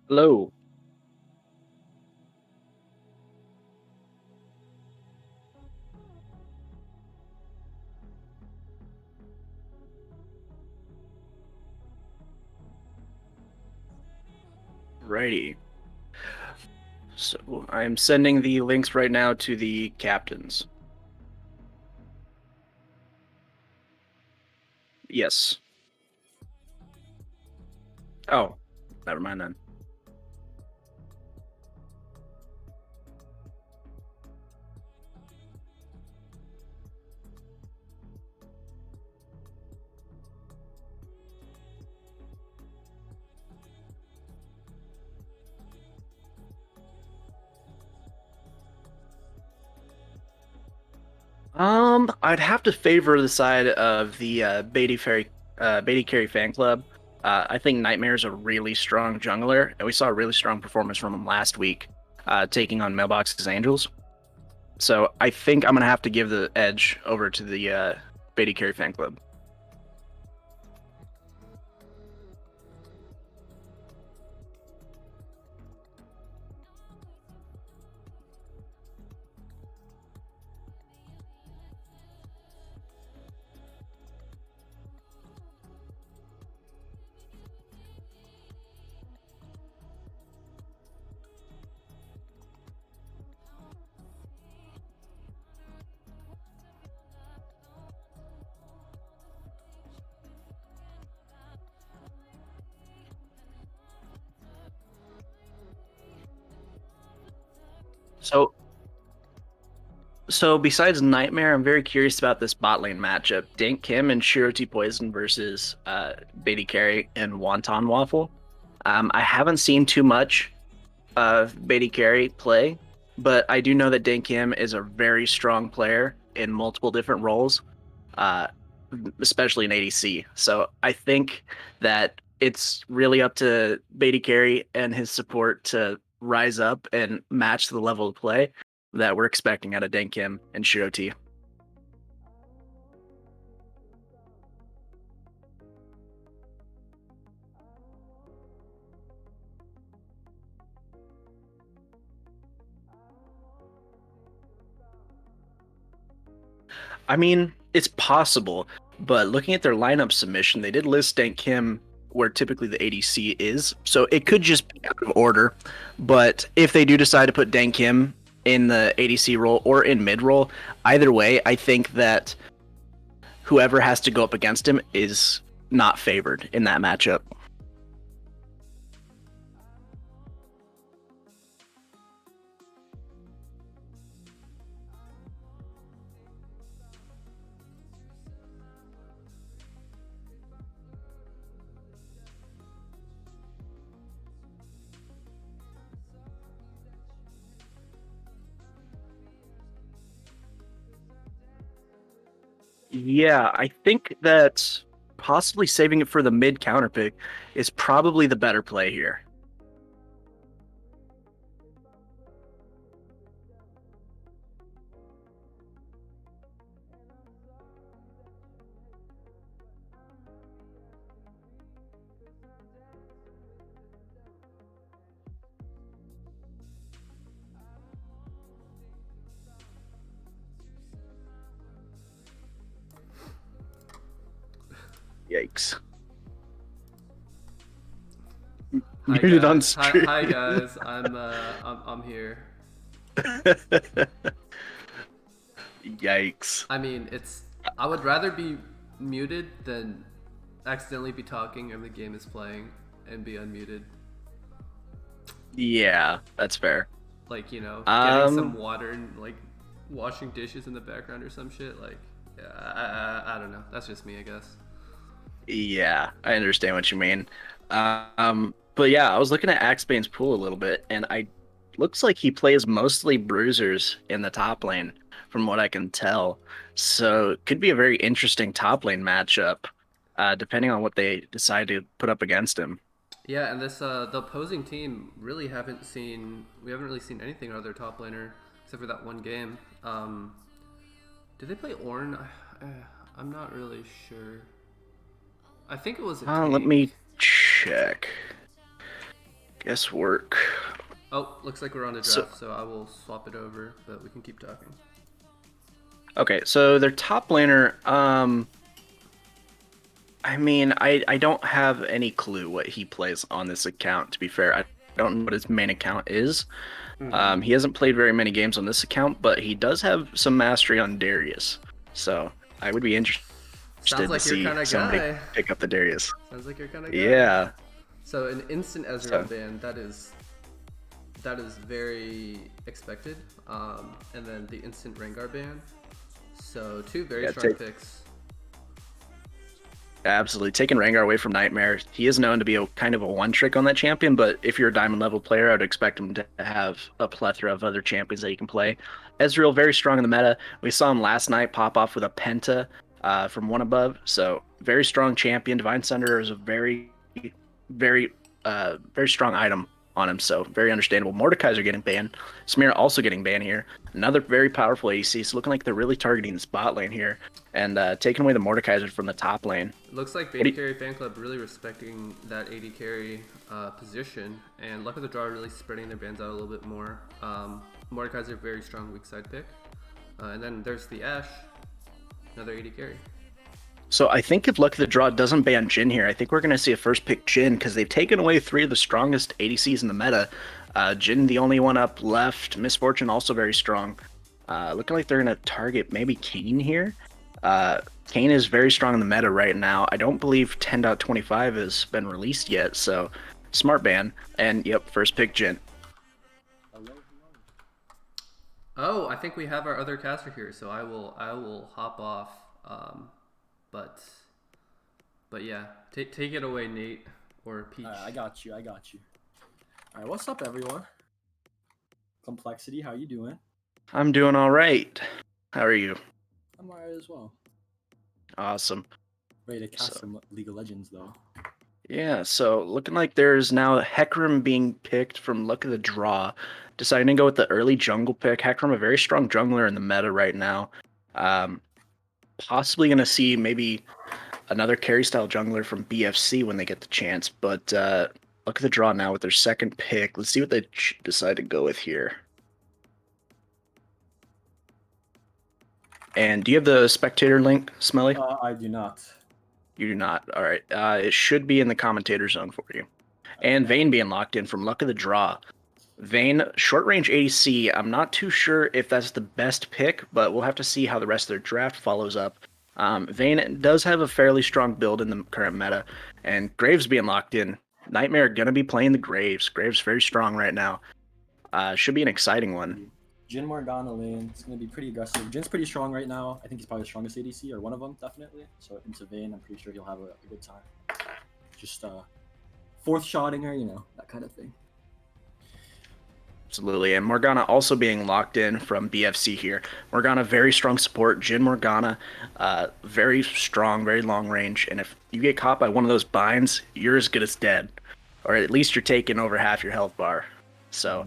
Hello. Righty. So I'm sending the links right now to the captains. Yes. Oh, never mind then. I'd have to favor the side of the BaeDCarry fan club. I think Nightmare's a really strong jungler, and we saw a really strong performance from him last week, taking on Mailbox's Angels. So I think I'm gonna have to give the edge over to the BaeDCarry fan club. So So besides Nightmare, I'm very curious about this bot lane matchup. Dank Kim and Shiroti Poison versus BaeDCarry and Wonton Waffle. I haven't seen too much of BaeDCarry play, but I do know that Dank Kim is a very strong player in multiple different roles, uh, especially in ADC. So I think that it's really up to BaeDCarry and his support to rise up and match the level of play that we're expecting out of Dank Kim and Shiroti. I mean, it's possible, but looking at their lineup submission, they did list Dank Kim where typically the ADC is, so it could just be out of order. But if they do decide to put Dank Kim in the ADC role or in mid role, either way, I think that whoever has to go up against him is not favored in that matchup. Yeah, I think that possibly saving it for the mid counter pick is probably the better play here. Yikes. Hi Muted on guys. stream. Hi guys. I'm here. Yikes. I mean, it's I would rather be muted than accidentally be talking and the game is playing and be unmuted. Yeah, that's fair. Like, getting some Um, water and like washing dishes in the background or some shit like yeah, I don't know. That's just me, I guess. yeah, I understand what you mean. But yeah, I was looking at Axbane's pool a little bit, and I looks like he plays mostly bruisers in the top lane, from what I can tell. So it could be a very interesting top lane matchup, depending on what they decide to put up against him. Yeah, and this the opposing team really we haven't really seen anything out of their top laner except for that one game. Did they play Ornn? I'm not really sure. I think it was a Let tank. me check. Guess work. Oh, looks like we're on a So draft, so I will swap it over, but we can keep talking. okay, so their top laner, I mean, I don't have any clue what he plays on this account, to be fair. I don't know what his main account is. Mm-hmm. He hasn't played very many games on this account, but he does have some mastery on Darius. So I would be interested Sounds to like your see kind of somebody guy. pick up the Darius. Sounds like your kind of guy. Yeah. So an instant Ezreal So ban, that is very expected. And then the instant Rengar ban. So two very yeah, strong picks. absolutely taking Rengar away from Nightmare. He is known to be a kind of a one trick on that champion, but if you're a diamond level player, I would expect him to have a plethora of other champions that he can play. Ezreal very strong in the meta. We saw him last night pop off with a penta from one above, so very strong champion. Divine Sunder is a very strong item on him, so very understandable. Mordekaiser getting banned. Samira also getting banned here. Another very powerful AC. It's looking like they're really targeting this bot lane here and taking away the Mordekaiser from the top lane. It looks like What do you, BaeDCarry fan club really respecting that AD carry position, and Luck of the Draw really spreading their bans out a little bit more. Mordekaiser very strong weak side pick, and then there's the Ashe, another AD carry. so I think if Luck of the Draw doesn't ban Jhin here, I think we're going to see a first pick Jhin because they've taken away three of the strongest ADCs in the meta. Jhin, the only one up left. Misfortune also very strong. Looking like they're going to target maybe Kayn here. Kayn is very strong in the meta right now. I don't believe 10.25 has been released yet, so smart ban. And yep, first pick Jhin. Oh, I think we have our other caster here, so I will hop off. But but yeah, take it away, Nate or Peach. I got you. I got you. All right, what's up, everyone? Complexity, how you doing? I'm doing all right. How are you? I'm alright as well. Awesome. Ready to cast So, some League of Legends though. yeah, so looking like there's now Hecarim being picked from Luck of the Draw, deciding to go with the early jungle pick. Hecarim, a very strong jungler in the meta right now. Um, Possibly going to see maybe another carry style jungler from BFC when they get the chance. But Luck of the Draw now with their second pick. Let's see what they decide to go with here. And do you have the spectator link, Smelly? I do not. You do not. All right. It should be in the commentator zone for you. And Vayne being locked in from Luck of the Draw. Vayne, short range ADC. I'm not too sure if that's the best pick, but we'll have to see how the rest of their draft follows up. Vayne does have a fairly strong build in the current meta, and Graves being locked in. Nightmare gonna be playing the Graves. Graves very strong right now. Should be an exciting one. Jhin Morgana lane. It's gonna be pretty aggressive. Jin's pretty strong right now. I think he's probably the strongest ADC, or one of them, definitely. So into Vayne, I'm pretty sure he'll have a good time. Just fourth shotting her, that kind of thing. Absolutely. And Morgana also being locked in from BFC here. Morgana, very strong support. Jhin Morgana, very strong, very long range. And if you get caught by one of those binds, you're as good as dead. Or at least you're taking over half your health bar. So,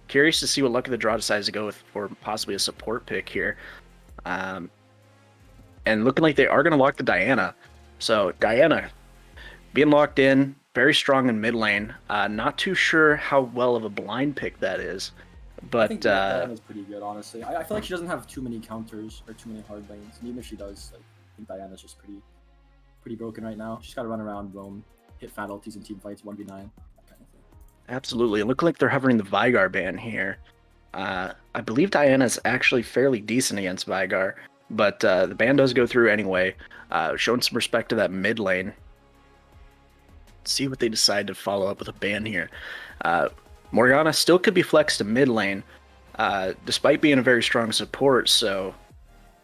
curious to see what Luck of the Draw decides to go with for possibly a support pick here. And looking like they are going to lock the Diana. So, Diana being locked in, very strong in mid lane. Not too sure how well of a blind pick that is, I think but Diana's pretty good, honestly. I feel like she doesn't have too many counters or too many hard lanes, and even if she does, I think Diana's just pretty broken right now. She's got to run around, roam, hit fat ultis in team fights, 1v9, that kind of thing. absolutely. It looked like they're hovering the Vigar ban here. I believe Diana's actually fairly decent against Vigar, but the ban does go through anyway, showing some respect to that mid lane. See what they decide to follow up with a ban here. Morgana still could be flexed to mid lane, despite being a very strong support, so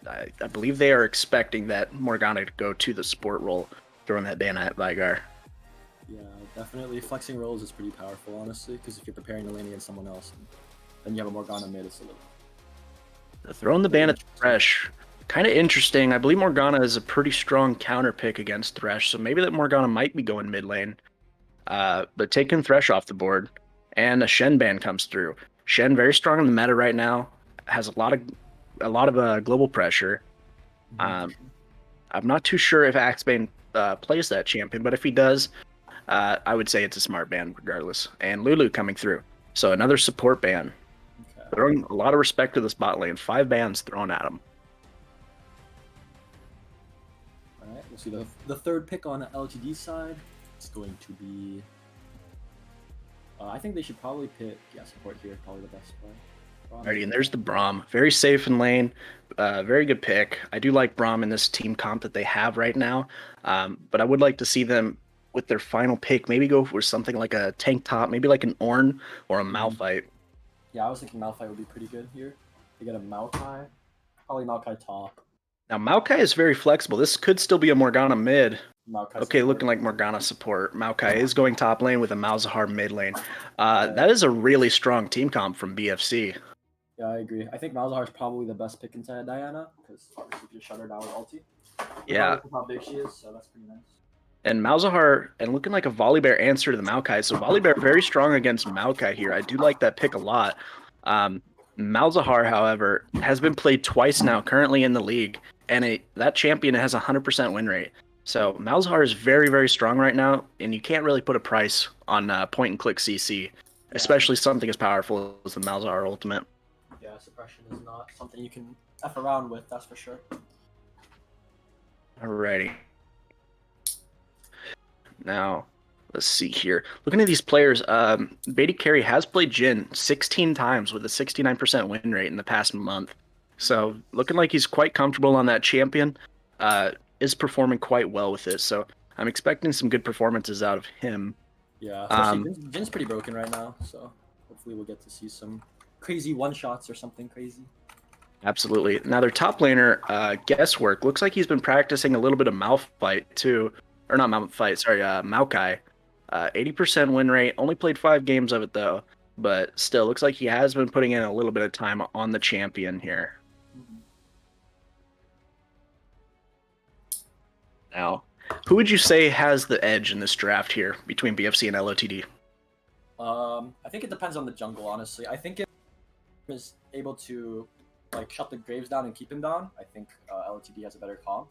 I believe they are expecting that Morgana to go to the support role, throwing that ban at Vigar. Yeah, definitely. Flexing roles is pretty powerful, honestly, because if you're preparing to lane against someone else, then you have a Morgana mid, it's a little... Throwing the ban at Thresh, kind of interesting. I believe Morgana is a pretty strong counter pick against Thresh, so maybe that Morgana might be going mid lane. But taking Thresh off the board, and a Shen ban comes through. Shen very strong in the meta right now, has a lot of global pressure. I'm not too sure if Axebane plays that champion, but if he does, I would say it's a smart ban regardless. And Lulu coming through. So another support ban. Okay. Throwing a lot of respect to this bot lane. 5 bans thrown at him. All right. We'll see the third pick on the LTD side. It's going to be. I think they should probably pick support here. Probably the best play. Alrighty, and there's the Braum. Very safe in lane. Very good pick. I do like Braum in this team comp that they have right now. But I would like to see them with their final pick maybe go for something like a tank top, maybe like an Ornn or a Malphite. Yeah, I was thinking Malphite would be pretty good here. They get a Maokai. Probably Maokai top. Now Maokai is very flexible. This could still be a Morgana mid. Maokai Okay, support. looking like Morgana support. Maokai is going top lane with a Malzahar mid lane. That is a really strong team comp from BFC. Yeah, I agree. I think Malzahar is probably the best pick inside Diana because obviously you just shut her down with ulti. Yeah. Regardless of how big she is, so that's pretty nice. And Malzahar, and looking like a Volibear answer to the Maokai. So Volibear very strong against Maokai here. I do like that pick a lot. Malzahar, however, has been played twice now, currently in the league, and that champion has a 100% win rate. So Malzahar is very, very strong right now, and you can't really put a price on point-and-click CC, especially something as powerful as the Malzahar ultimate. Yeah, suppression is not something you can F around with, that's for sure. Alrighty. Now, let's see here. Looking at these players, BaeDCarry has played Jhin 16 times with a 69% win rate in the past month. So, looking like he's quite comfortable on that champion, is performing quite well with it. So, I'm expecting some good performances out of him. Yeah, especially Jin's pretty broken right now, so hopefully we'll get to see some crazy one-shots or something crazy. Absolutely. Now, their top laner, Guesswork, looks like he's been practicing a little bit of Malphite too. Or not Malphite, sorry, Maokai. 80% win rate. Only played 5 games of it though. But still, looks like he has been putting in a little bit of time on the champion here. Now, who would you say has the edge in this draft here between BFC and LOTD? I think it depends on the jungle, honestly. I think if he is able to like shut the Graves down and keep him down, I think LOTD has a better comp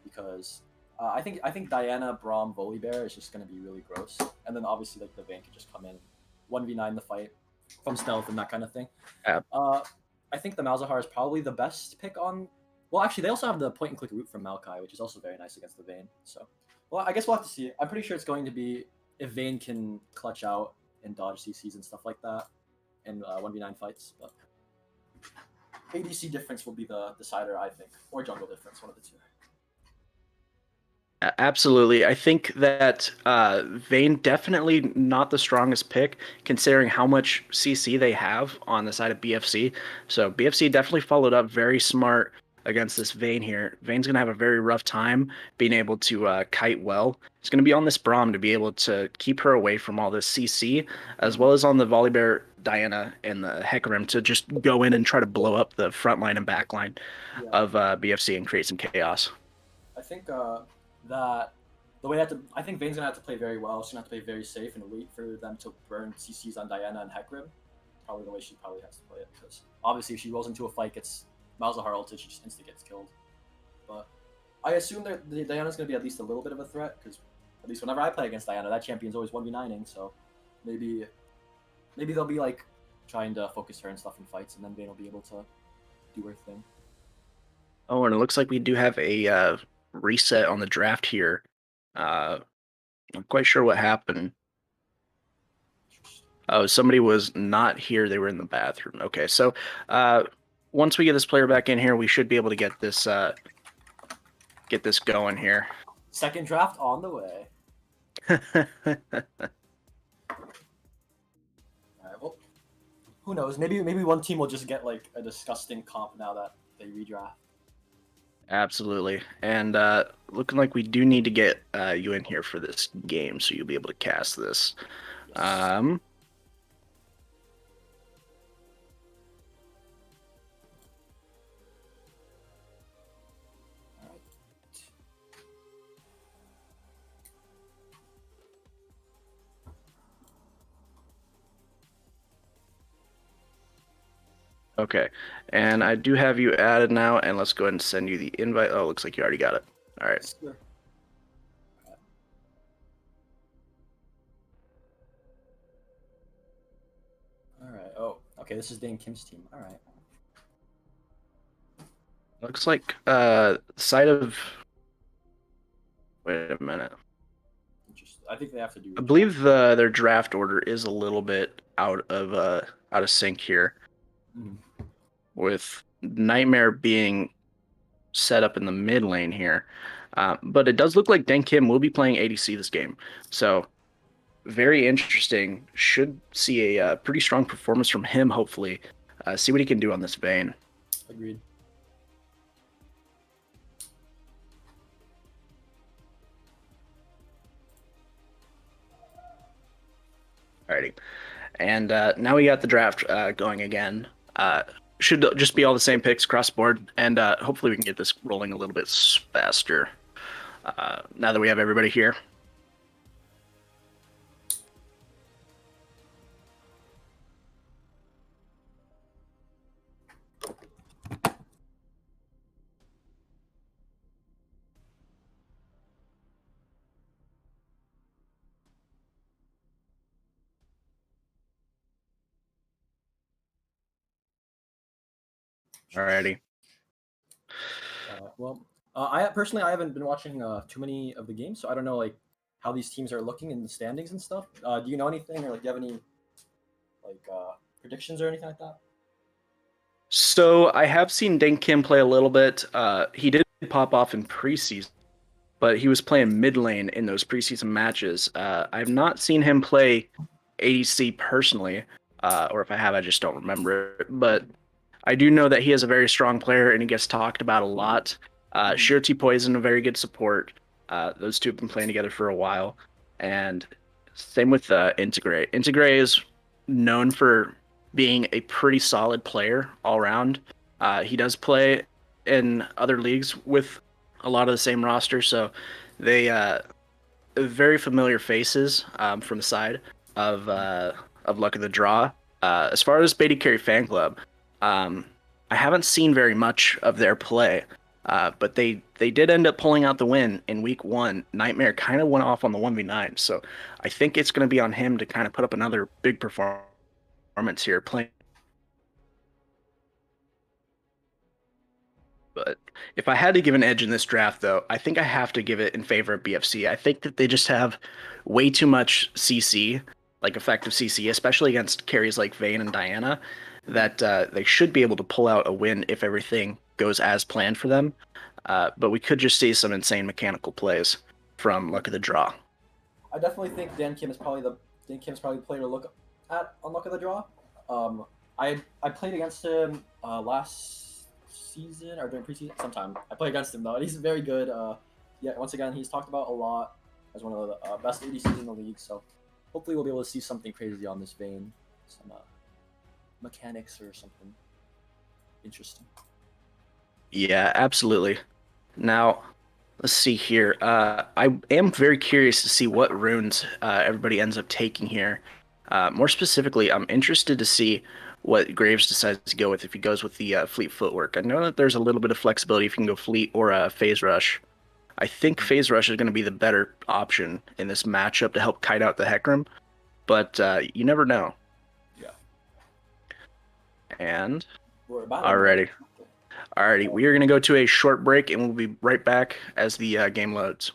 because I think Diana, Braum, Volibear is just going to be really gross, and then obviously like the Vayne could just come in, 1v9 the fight from stealth and that kind of thing. Yeah. I think the Malzahar is probably the best pick on. Well, actually, they also have the point and click route from Maokai, which is also very nice against the Vayne. So, well, I guess we'll have to see. I'm pretty sure it's going to be if Vayne can clutch out and dodge CCs and stuff like that in 1v9 fights. But ADC difference will be the decider, I think, or jungle difference, one of the two. Absolutely. I think that Vayne definitely not the strongest pick considering how much CC they have on the side of BFC. So BFC definitely followed up very smart against this Vayne here. Vayne's going to have a very rough time being able to kite well. It's going to be on this Braum to be able to keep her away from all this CC, as well as on the Volibear, Diana, and the Hecarim to just go in and try to blow up the front line and back line of BFC and create some chaos. I think that the way I think Vayne's gonna have to play very well. She's gonna have to play very safe and wait for them to burn CCs on Diana and Hecarim. Probably the way she probably has to play it, because obviously if she rolls into a fight, gets Malzahar ulted, she just insta gets killed. But I assume that Diana's gonna be at least a little bit of a threat, because at least whenever I play against Diana, that champion's always 1v9ing. So maybe they'll be like trying to focus her and stuff in fights, and then Vayne will be able to do her thing. Oh, and it looks like we do have a reset on the draft here. I'm quite sure what happened. Oh, somebody was not here. They were in the bathroom. Okay, so once we get this player back in here, we should be able to get this going here. Second draft on the way. Alright, well, who knows? Maybe one team will just get like a disgusting comp now that they redraft. Absolutely. And looking like we do need to get you in here for this game, so you'll be able to cast this. Yes. Okay, and I do have you added now, and let's go ahead and send you the invite. Oh, looks like you already got it. All right. Sure. right. Oh, okay. This is Dane Kim's team. All right. Looks like side of. Wait a minute. Interesting. I think they have to do. I believe their draft order is a little bit out of sync here, Mhm. with Nightmare being set up in the mid lane here. But it does look like Den Kim will be playing ADC this game, so very interesting. Should see a pretty strong performance from him. Hopefully, see what he can do on this Vayne. Agreed. Alrighty. And now we got the draft going again. Should just be all the same picks across the board, and hopefully we can get this rolling a little bit faster now that we have everybody here. Alrighty. I personally I haven't been watching too many of the games, so I don't know like how these teams are looking in the standings and stuff. Do you know anything, or like do you have any like predictions or anything like that? So I have seen Den Kim play a little bit. He did pop off in preseason, but he was playing mid lane in those preseason matches. I've not seen him play ADC personally, or if I have, I just don't remember it. But I do know that he is a very strong player and he gets talked about a lot. Shirty Poison, a very good support. Those two have been playing together for a while. And same with Integrate. Integrate is known for being a pretty solid player all around. He does play in other leagues with a lot of the same roster, so they very familiar faces from the side of Luck of the Draw. As far as BaeDCarry fan club, um, I haven't seen very much of their play, but they did end up pulling out the win in week one. Nightmare kind of went off on the 1v9, so I think it's going to be on him to kind of put up another big performance here, playing. But if I had to give an edge in this draft, though, I think I have to give it in favor of BFC. I think that they just have way too much CC, like effective CC, especially against carries like Vayne and Diana, that they should be able to pull out a win if everything goes as planned for them. But we could just see some insane mechanical plays from Luck of the Draw. I definitely think Dan Kim's probably the player to look at on Luck of the Draw. Um, I played against him last season or during preseason sometime. I played against him though, and he's very good. Yeah, once again, he's talked about a lot as one of the best ADCs in the league. So hopefully we'll be able to see something crazy on this vein, some mechanics or something interesting. Yeah, absolutely. Now, let's see here. I am very curious to see what runes everybody ends up taking here. More specifically, I'm interested to see what Graves decides to go with if he goes with the Fleet Footwork. I know that there's a little bit of flexibility if you can go Fleet or Phase Rush. I think Phase Rush is going to be the better option in this matchup to help kite out the Hecarim, but you never know. Yeah. And We're about alrighty. Alrighty, we are going to go to a short break and we'll be right back as the game loads.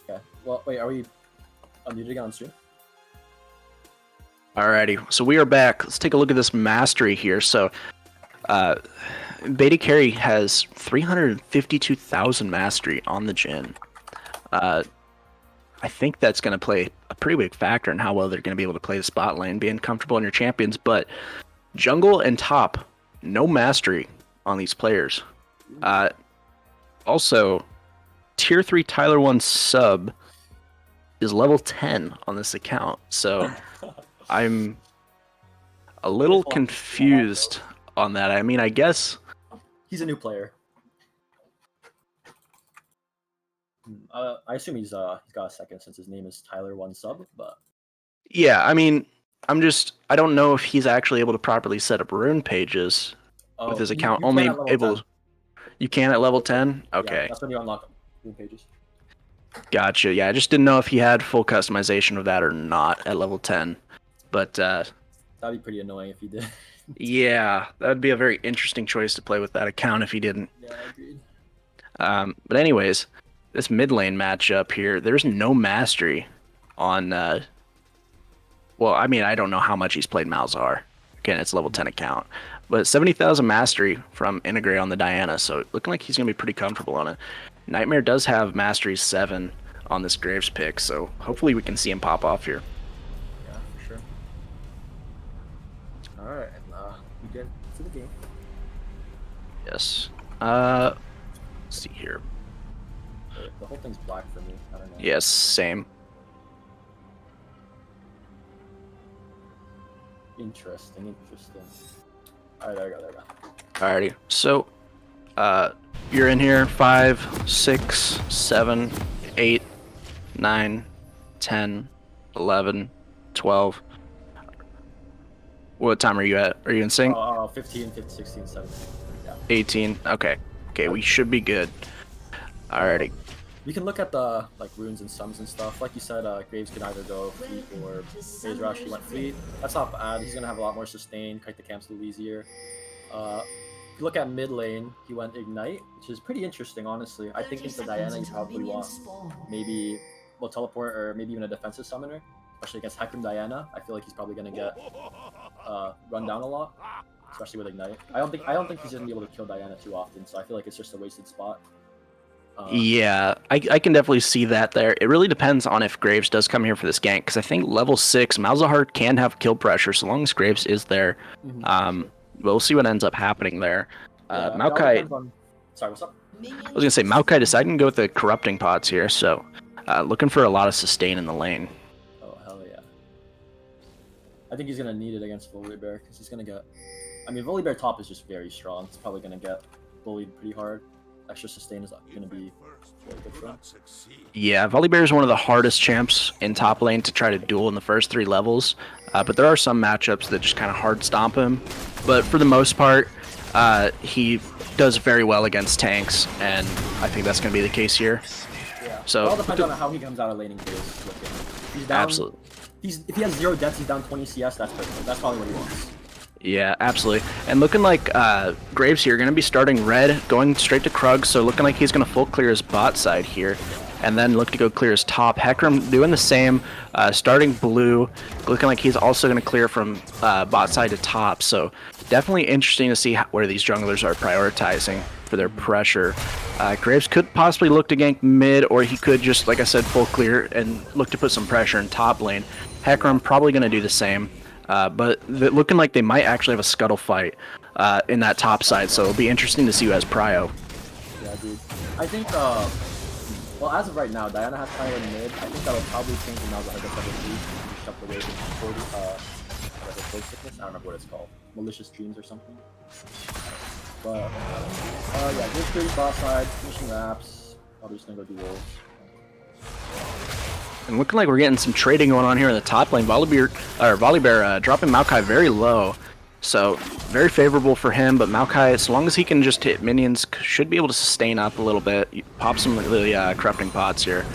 Okay. Well, wait, are we unmuted again on stream? Alrighty, so we are back. Let's take a look at this mastery here. So, BaeDCarry has 352,000 mastery on the Jhin. I think that's going to play a pretty big factor in how well they're going to be able to play the spot lane, being comfortable in your champions. But jungle and top, no mastery on these players. Also, tier 3 Tyler 1 sub is level 10 on this account. So I'm a little confused on that. I mean, I guess He's a new player. I assume he's got a second since his name is Tyler 1 sub, but yeah, I mean, I don't know if he's actually able to properly set up rune pages with his account. You Only can at level able 10. You can at level 10? Okay. Yeah, that's when you unlock rune pages. Gotcha. Yeah, I just didn't know if he had full customization of that or not at level 10. But That'd be pretty annoying if he did. yeah, that'd be a very interesting choice to play with that account if he didn't. Yeah, I agreed. But anyways, this mid lane matchup here, there's no mastery on well, I mean, I don't know how much he's played Malzahar. Again, it's level 10 account. But 70,000 mastery from Integrate on the Diana, so looking like he's going to be pretty comfortable on it. Nightmare does have mastery 7 on this Graves pick, so hopefully we can see him pop off here. Yeah, for sure. Alright, we get to the game. Yes. Let's see here. The whole thing's black for me. I don't know. Yes, same. Interesting. Alright, there we go. Alrighty. So, you're in here 5, 6, 7, 8, 9, 10, 11, 12. What time are you at? Are you in sync? 15, 16, 17. Yeah. 18. Okay. Okay, we should be good. Alrighty. We can look at the runes and sums and stuff. Like you said, Graves can either go fleet or Phase Rush. He went fleet. That's not bad. He's gonna have a lot more sustain. Kite the camps a little easier. If you look at mid lane, he went Ignite, which is pretty interesting, honestly. I think into Diana, you probably want maybe teleport or maybe even a defensive summoner, especially against Hecarim Diana. I feel like he's probably gonna get run down a lot, especially with Ignite. I don't think he's gonna be able to kill Diana too often, so I feel like it's just a wasted spot. Yeah, I can definitely see that there. It really depends on if Graves does come here for this gank, because I think level 6, Malzahar can have kill pressure so long as Graves is there. We'll see what ends up happening there. Yeah, Maokai, Sorry, what's up? I was gonna say Maokai deciding to go with the corrupting pots here, so looking for a lot of sustain in the lane. Oh hell yeah! I think he's gonna need it against Volibear because he's gonna get. I mean, Volibear top is just very strong. It's probably gonna get bullied pretty hard. Extra sustain is gonna be really good for him. Yeah, Volibear is one of the hardest champs in top lane to try to duel in the first 3 levels, but there are some matchups that just kind of hard stomp him. But for the most part, he does very well against tanks, and I think that's going to be the case here. Yeah. So it all depends on how he comes out of laning phase. Looking. He's down. Absolutely. If he has 0 deaths, he's down 20 CS. That's perfect. That's probably what he wants. Yeah, absolutely. And looking like Graves here, going to be starting red, going straight to Krug, so looking like he's going to full clear his bot side here, and then look to go clear his top. Hecarim doing the same, starting blue, looking like he's also going to clear from bot side to top, so definitely interesting to see where these junglers are prioritizing for their pressure. Graves could possibly look to gank mid, or he could just, like I said, full clear and look to put some pressure in top lane. Hecarim probably going to do the same. But looking like they might actually have a scuttle fight in that top side, so it'll be interesting to see who has prio. Yeah, dude. I think, well, as of right now, Diana has prio in mid. I think that'll probably change when Malzahar gets level 3. Just jump away from 40, whatever, close sickness. I don't remember what it's called. Malicious dreams or something. But, yeah, good clears bot side, finishing wraps. Probably just gonna go do wolves. And looking like we're getting some trading going on here in the top lane. Volibear dropping Maokai very low, so very favorable for him. But Maokai, as long as he can just hit minions, should be able to sustain up a little bit. Pop some of the corrupting pots here.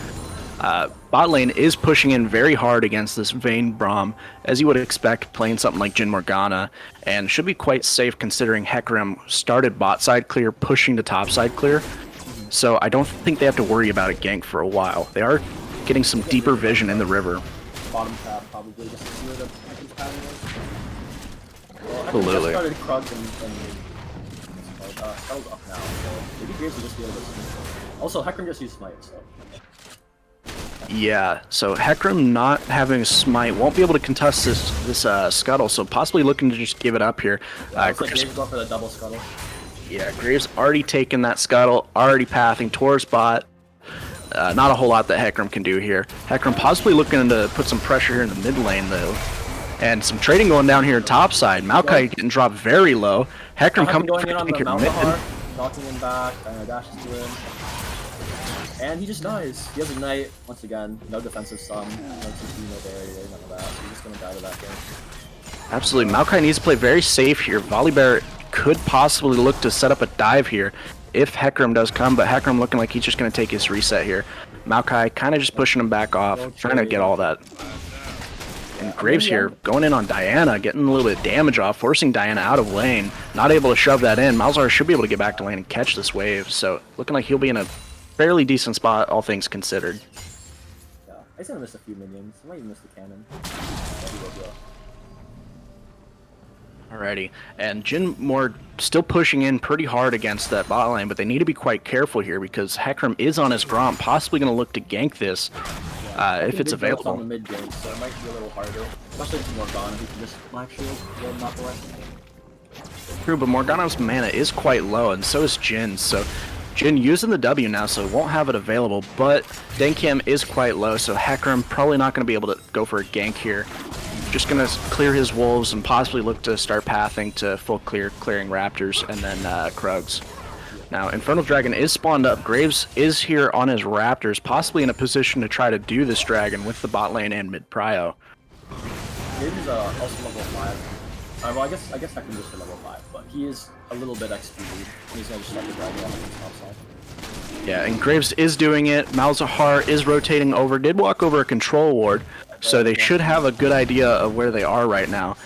Bot lane is pushing in very hard against this Vayne Braum, as you would expect, playing something like Jhin Morgana, and should be quite safe considering Hecarim started bot side clear, pushing to top side clear. So I don't think they have to worry about a gank for a while. They are getting some deeper vision in the river. Bottom tab probably just to see where the Hecarim's pattern is. Well, Absolutely. I think just started Krug and Scuttle's up now, so maybe Graves will just be able to see. Also, Hecarim just used Smite, so. Yeah, so Hecarim not having Smite won't be able to contest this Scuttle, so possibly looking to just give it up here. Looks like Graves going for the double Scuttle. Yeah, Graves already taken that Scuttle, already pathing towards bot. Not a whole lot that Hecarim can do here. Hecarim possibly looking to put some pressure here in the mid lane, though. And some trading going down here top side. Maokai getting dropped very low. Hecarim coming going in on the here Malzahar, knocking him back, dashes to him. And he just dies. He has Ignite, once again, no defensive sum, no TP, no barrier, none of that. So he's just gonna die to that game. Absolutely. Maokai needs to play very safe here. Volibear could possibly look to set up a dive here if Hecarim does come, but Hecarim looking like he's just going to take his reset here. Maokai kind of just pushing him back off, trying to get all that. And Graves here going in on Diana, getting a little bit of damage off, forcing Diana out of lane. Not able to shove that in. Malzahar should be able to get back to lane and catch this wave, so looking like he'll be in a fairly decent spot, all things considered. Yeah, he's gonna miss a few minions. He might even miss the cannon. Alrighty, and Jhin more still pushing in pretty hard against that bot lane, but they need to be quite careful here because Hecarim is on his Gromp, possibly going to look to gank this if it's available. On the mid game, so it might be a little harder, especially if Morgana, who can just black shield, knock away. True, but Morgana's mana is quite low, and so is Jhin, so Jhin using the W now, so won't have it available, but Denkim is quite low, so Hecarim probably not going to be able to go for a gank here. Just going to clear his wolves and possibly look to start pathing to full clearing raptors and then Krugs. Now, Infernal Dragon is spawned up. Graves is here on his raptors, possibly in a position to try to do this dragon with the bot lane and mid prio. Graves is also level 5. Well, I guess I can just for level 5, but he is a little bit XP lead. He's going to just let the dragon on the top side. Yeah, and Graves is doing it. Malzahar is rotating over, did walk over a control ward. So they should have a good idea of where they are right now.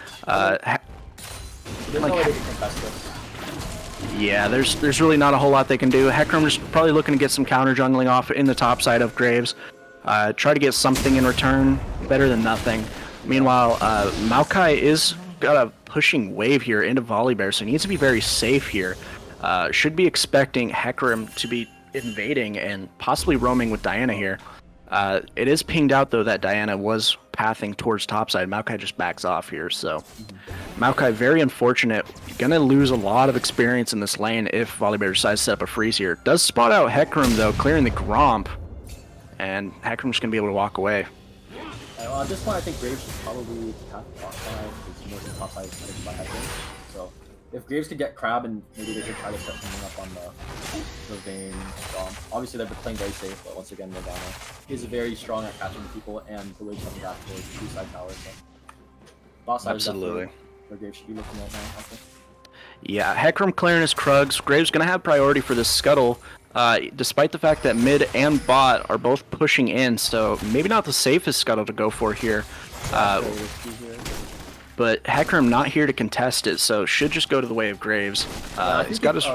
Yeah, there's really not a whole lot they can do. Hecarim is probably looking to get some counter jungling off in the top side of Graves. Try to get something in return, better than nothing. Meanwhile, Maokai is got a pushing wave here into Volibear, so he needs to be very safe here. Should be expecting Hecarim to be invading and possibly roaming with Diana here. It is pinged out though that Diana was pathing towards topside. Maokai just backs off here, so Maokai very unfortunate. Gonna lose a lot of experience in this lane if Volibear decides to set up a freeze here. Does spot out Hecarim though, clearing the Gromp, and Hecarim's gonna be able to walk away. Well, at this point, I think Graves should probably path topside because most of the topside is managed by Hecarim. So if Graves could get Crab and maybe they could try to set something up on the Vayne. Obviously, they've been playing very safe, but once again, Morgana is very strong at catching people and the way coming back to the side tower. So boss side Absolutely. is where Graves should be looking at now, I think. Yeah, Hecarim clearing his Krugs. Graves gonna have priority for this scuttle, despite the fact that mid and bot are both pushing in, so maybe not the safest scuttle to go for here. But Hecarim not here to contest it, so should just go to the way of Graves. He's got his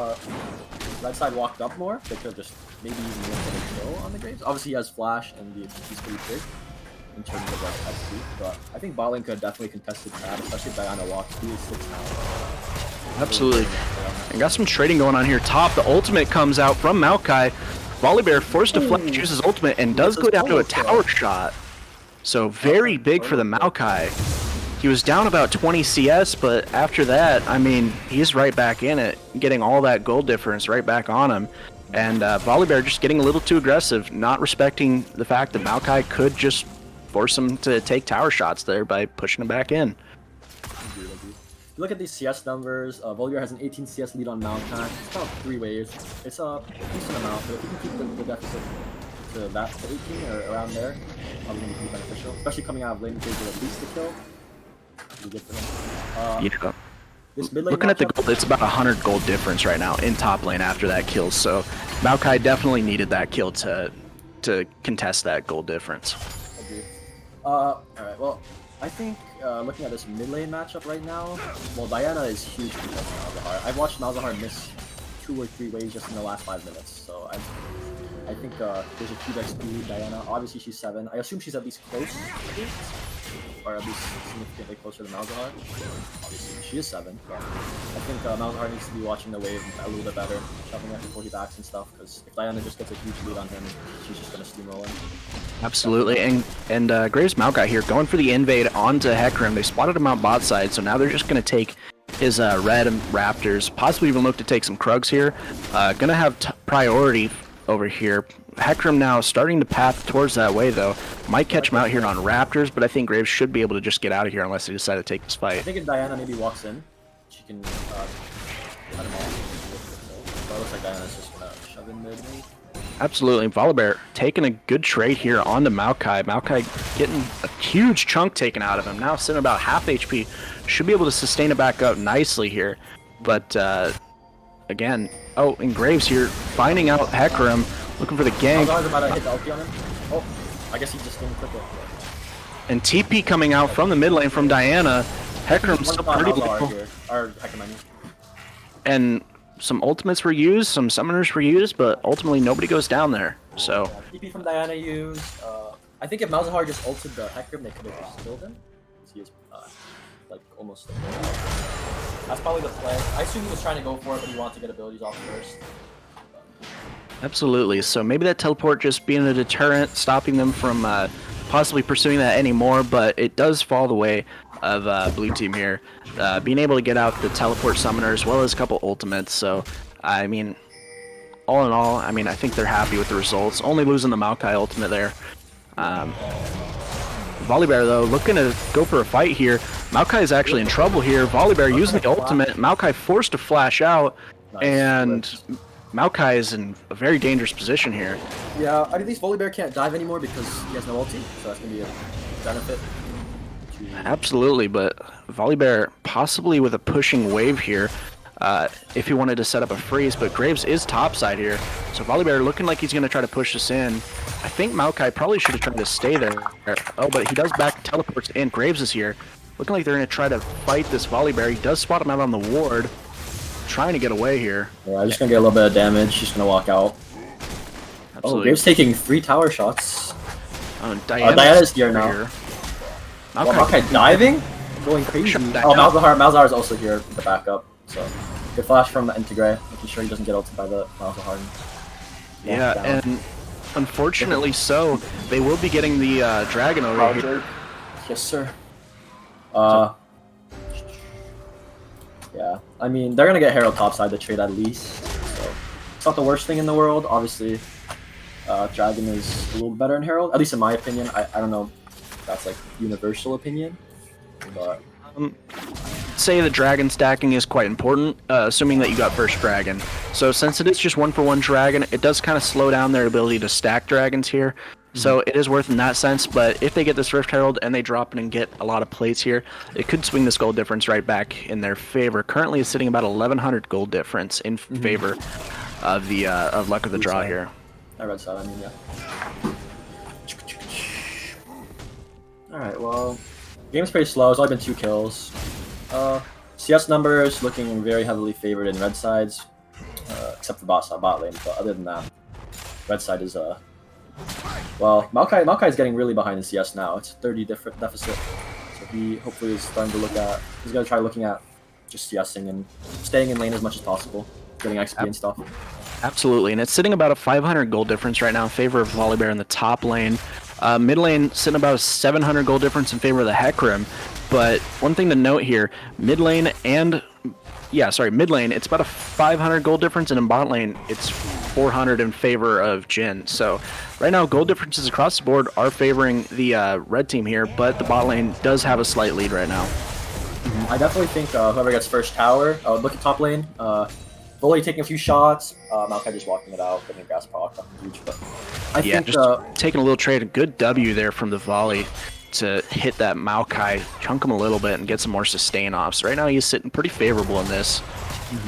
right side walked up more. They could have just maybe even went for the kill on the Graves. Obviously, he has flash and he's pretty big in terms of like SP, but I think bot lane could definitely contest the tab, especially if Diana walks. He is 6 now. Absolutely. And got some trading going on here. Top, the ultimate comes out from Maokai. Volibear forced to flash, uses ultimate, and does go down to a tower shot. So very big for the Maokai. He was down about 20 CS, but after that, I mean, he's right back in it, getting all that gold difference right back on him. And Volibear just getting a little too aggressive, not respecting the fact that Maokai could just force him to take tower shots there by pushing him back in. Look at these CS numbers. Volibear has an 18 CS lead on Maokai. It's about 3 waves. It's a decent amount, but if you can keep the deficit to that to 18 or around there, probably going to be beneficial. Especially coming out of lane phase with at least a kill. Be good for him. Yeah. This mid lane Looking at the matchup- gold, it's about 100 gold difference right now in top lane after that kill. So Maokai definitely needed that kill to contest that gold difference. Agreed. Alright, well, I think looking at this mid lane matchup right now, well, Diana is huge compared to Malzahar. I've watched Malzahar miss 2 or 3 waves just in the last 5 minutes, so I think there's a huge XP with Diana. Obviously, she's 7. I assume she's at least close to 8, or at least significantly closer to Malzahar. Obviously, she is 7, but I think Malzahar needs to be watching the wave a little bit better, shoving it before he backs and stuff, because if Diana just gets a huge lead on him, she's just going to steamroll him. Absolutely, and Graves Maokai here going for the invade onto Hecarim. They spotted him on bot side, so now they're just going to take his red and Raptors, possibly even look to take some Krugs here. Gonna have priority over here. Hecarim now starting to path towards that way though. Might catch him out here on Raptors, but I think Graves should be able to just get out of here unless they decide to take this I fight. think if Diana maybe walks in, she can cut him off. But it looks like Diana's just gonna shove in mid. Absolutely, Volibear taking a good trade here onto Maokai. Maokai getting a huge chunk taken out of him. Now sitting about half HP. Should be able to sustain it back up nicely here. But again, oh, and Graves here finding out Hecarim, looking for the gank. Malzahar's about to hit the ulti on him. Oh, I guess he just didn't click it. And TP coming out from the mid lane from Diana. Hecarim's still pretty low. Or Hecarim, I mean. And some ultimates were used, some summoners were used, but ultimately nobody goes down there. So TP from Diana used. I think if Malzahar just ulted the Hecarim, they could have just killed him. He is like almost. That's probably the play. I assume he was trying to go for it, but he wanted to get abilities off first. absolutely. So maybe that teleport just being a deterrent, stopping them from possibly pursuing that anymore, but it does fall the way of blue team here. Being able to get out the teleport summoner as well as a couple ultimates. So, I mean, all in all, I mean, I think they're happy with the results. Only losing the Maokai ultimate there. Volibear, though, looking to go for a fight here. Maokai is actually in trouble here. Volibear using the ultimate. Maokai forced to flash out, and Maokai is in a very dangerous position here. Yeah, at least Volibear can't dive anymore because he has no ulti, so that's going to be a benefit. Absolutely, but Volibear possibly with a pushing wave here if he wanted to set up a freeze, but Graves is topside here. So Volibear looking like he's going to try to push this in. I think Maokai probably should have tried to stay there. Oh, but he does back teleports in. Graves is here. Looking like they're going to try to fight this Volibear. He does spot him out on the ward. Trying to get away here. Yeah, just going to get a little bit of damage. Just going to walk out. Absolutely. Oh, Graves taking 3 tower shots. Diana's here now. Here. Maokai diving? Going crazy. Oh, Malzahar is also here with the backup. So, good flash from Integre, making sure he doesn't get ulted by the Malzahar. Yeah, and Unfortunately, so they will be getting the dragon over here. Roger. Yes, sir. Yeah, I mean, they're gonna get Herald topside the trade at least, so it's not the worst thing in the world. Obviously, Dragon is a little better in Herald, at least in my opinion. I don't know if that's like universal opinion, but Say the dragon stacking is quite important, assuming that you got first dragon. So since it is just 1-for-1 dragon, it does kind of slow down their ability to stack dragons here. So it is worth in that sense, but if they get this Rift Herald and they drop it and get a lot of plates here, it could swing this gold difference right back in their favor. Currently it's sitting about 1,100 gold difference in favor of the of Luck of the Draw here. Red side, I mean, yeah. Alright, well, game's pretty slow. It's only been 2 kills. CS numbers looking very heavily favored in red sides, except for bot lane, but other than that, red side is well, Maokai is getting really behind in CS now. It's 30 different deficit. So he hopefully is starting to he's gonna try looking at just CSing and staying in lane as much as possible, getting XP and stuff. Absolutely, and it's sitting about a 500 gold difference right now in favor of Volibear in the top lane. Mid lane sitting about a 700 gold difference in favor of the Hecarim. But one thing to note here, mid lane, it's about a 500 gold difference, and in bot lane, it's 400 in favor of Jhin. So right now, gold differences across the board are favoring the red team here, but the bot lane does have a slight lead right now. I definitely think whoever gets first tower, look at top lane. Volley taking a few shots, Maokai just walking it out, getting a grass proc, nothing huge, but I think just taking a little trade, a good W there from the volley to hit that Maokai, chunk him a little bit, and get some more sustain offs. Right now he's sitting pretty favorable in this.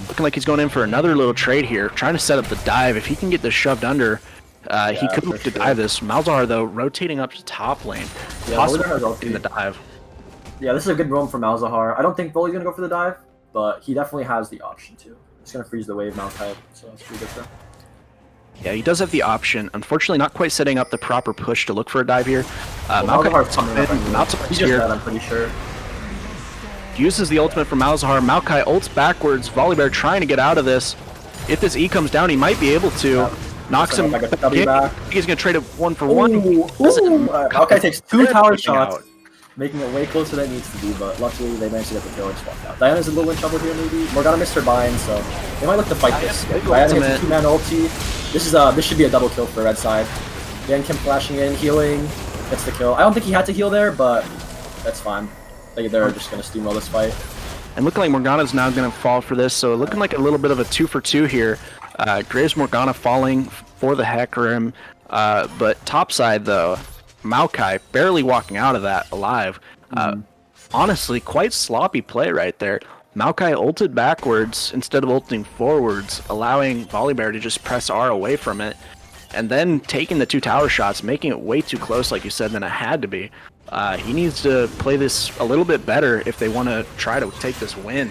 Looking like he's going in for another little trade here, trying to set up the dive. If he can get this shoved under, he could look to dive this. Malzahar, though, rotating up to top lane, possibly in the dive. Yeah, this is a good roam for Malzahar. I don't think Volley's going to go for the dive, but he definitely has the option to. He's going to freeze the wave Maokai, so that's pretty good for him. Yeah, he does have the option. Unfortunately, not quite setting up the proper push to look for a dive here. Malzahar's coming up. He's just dead, I'm pretty sure. Uses the ultimate from Malzahar. Maokai ults backwards. Volibear trying to get out of this. If this E comes down, he might be able to. Yeah. Knocks him back. He's going to trade it 1-for-1. Maokai takes 2 tower shots, making it way closer than it needs to be, but luckily they managed to get the kill and just walked out. Diana's a little in trouble here, maybe. Morgana missed her bind, so they might look to fight this. Diana gets a 2-man ulti. This should be a double kill for red side. Dan Kim flashing in, healing, gets the kill. I don't think he had to heal there, but that's fine. They're just going to steamroll this fight. And looking like Morgana's now going to fall for this, so looking like a little bit of a 2-for-2 here. Graves Morgana falling for the Hecarim, but topside though, Maokai barely walking out of that alive. Honestly, quite sloppy play right there. Maokai ulted backwards instead of ulting forwards, allowing Volibear to just press R away from it, and then taking the 2 tower shots, making it way too close, like you said, than it had to be. He needs to play this a little bit better if they want to try to take this win.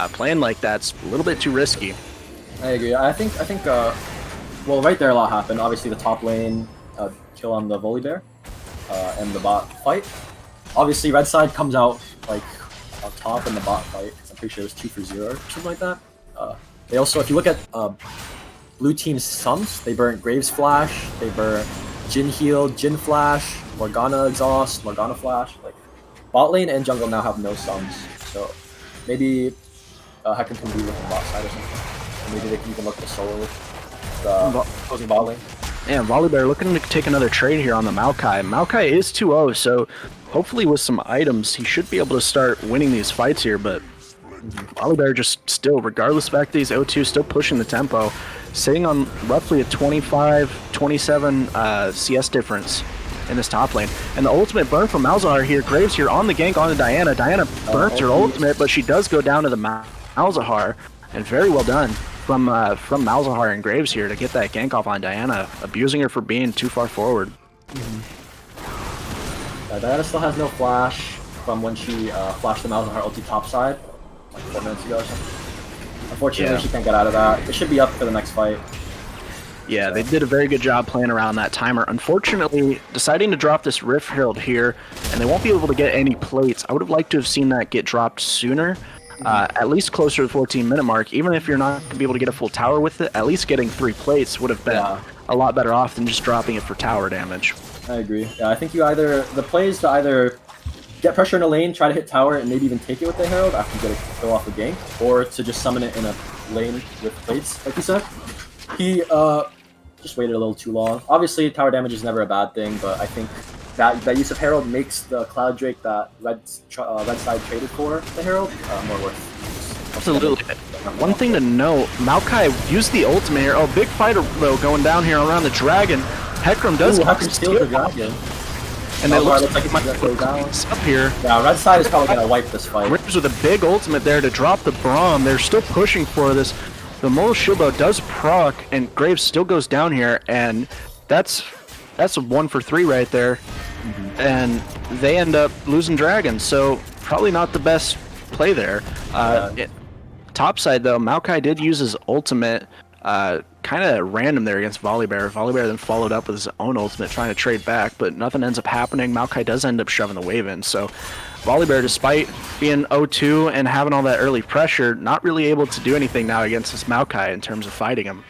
Playing like that's a little bit too risky. I agree. I think well, right there a lot happened. Obviously, the top lane kill on the Volibear and the bot fight. Obviously, red side comes out like on top in the bot fight. I'm pretty sure it was 2-for-0 or something like that. They also, if you look at blue team's sums, they burnt Graves Flash, they burnt Jhin heal, Jhin Flash, Morgana exhaust, Morgana Flash. Like bot lane and jungle now have no sums, so maybe Hecarim can be looking bot side or something. Or maybe they can even look to solo the opposing bot lane. Yeah, Volibear looking to take another trade here on the Maokai. Maokai is 2-0, so hopefully with some items, he should be able to start winning these fights here, but Volibear just still, regardless of the fact that he's 0-2, still pushing the tempo, sitting on roughly a 25-27 CS difference in this top lane. And the ultimate burn from Malzahar here. Graves here on the gank onto Diana. Diana burns her ultimate, but she does go down to the Malzahar, and very well done from Malzahar and Graves here to get that gank off on Diana, abusing her for being too far forward. Diana still has no flash from when she flashed the Malzahar ulti topside like 4 minutes ago or something. Unfortunately, she can't get out of that. It should be up for the next fight. Yeah, they did a very good job playing around that timer. Unfortunately, deciding to drop this Rift Herald here, and they won't be able to get any plates. I would have liked to have seen that get dropped sooner, at least closer to the 14-minute mark. Even if you're not going to be able to get a full tower with it, at least getting 3 plates would have been a lot better off than just dropping it for tower damage. I agree. Yeah, I think the play is to either get pressure in a lane, try to hit tower, and maybe even take it with the Herald after you get a kill off a gank, or to just summon it in a lane with plates, like you said. He just waited a little too long. Obviously, tower damage is never a bad thing, but I think that use of Herald makes the Cloud Drake that red side traded for the Herald more worth. Absolutely. One thing to note, Maokai used the ultimate here. Oh, big fighter though going down here around the dragon. Hecarim does steal the dragon. And it looks like it might go down up here. Yeah, red side is probably gonna wipe this fight. Rips with a big ultimate there to drop the Braum. They're still pushing for this. The Mortal Shield Bow does proc, and Graves still goes down here, and that's a 1 for 3 right there. And they end up losing dragon, so probably not the best play there. Top side though, Maokai did use his ultimate kind of random there against Volibear. Volibear then followed up with his own ultimate trying to trade back, but nothing ends up happening. Maokai does end up shoving the wave in, so Volibear, despite being 0-2 and having all that early pressure, not really able to do anything now against this Maokai in terms of fighting him.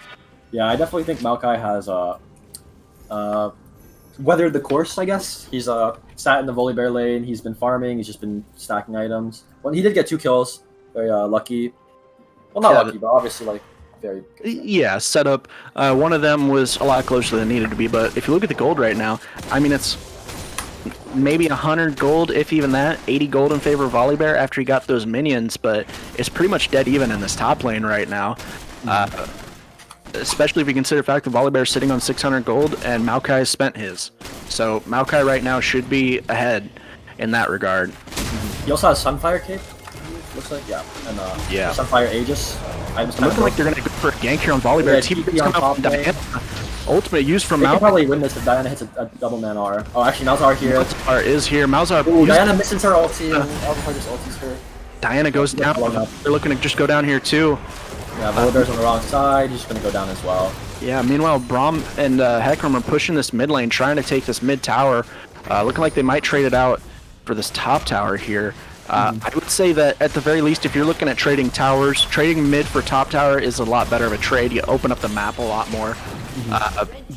Yeah, I definitely think Maokai has weathered the course, I guess. He's sat in the Volibear lane, he's been farming, he's just been stacking items. Well, he did get 2 kills, very lucky. Well, not lucky, but obviously, like, very good. Yeah, setup. One of them was a lot closer than it needed to be, but if you look at the gold right now, I mean, it's maybe 100 gold, if even that. 80 gold in favor of Volibear after he got those minions, but it's pretty much dead even in this top lane right now. Especially if you consider the fact that Volibear is sitting on 600 gold and Maokai has spent his. So Maokai right now should be ahead in that regard. He also has Sunfire Cape, looks like, yeah. And Sunfire Aegis. Looking like they're going to go for a gank here on Volibear. TP on top Diana. Ultimate use from Maokai. They can probably win this if Diana hits a double man R. Oh, actually, Malzahar here. Malzahar is here. Malzahar. Ooh, Diana misses her ulti. Malzahar just ultis her. Diana goes down. They're looking to just go down here too. Yeah, Volibear's on the wrong side. He's just going to go down as well. Yeah, meanwhile, Braum and Hecarim are pushing this mid lane, trying to take this mid tower. Looking like they might trade it out for this top tower here. I would say that at the very least, if you're looking at trading towers, trading mid for top tower is a lot better of a trade. You open up the map a lot more.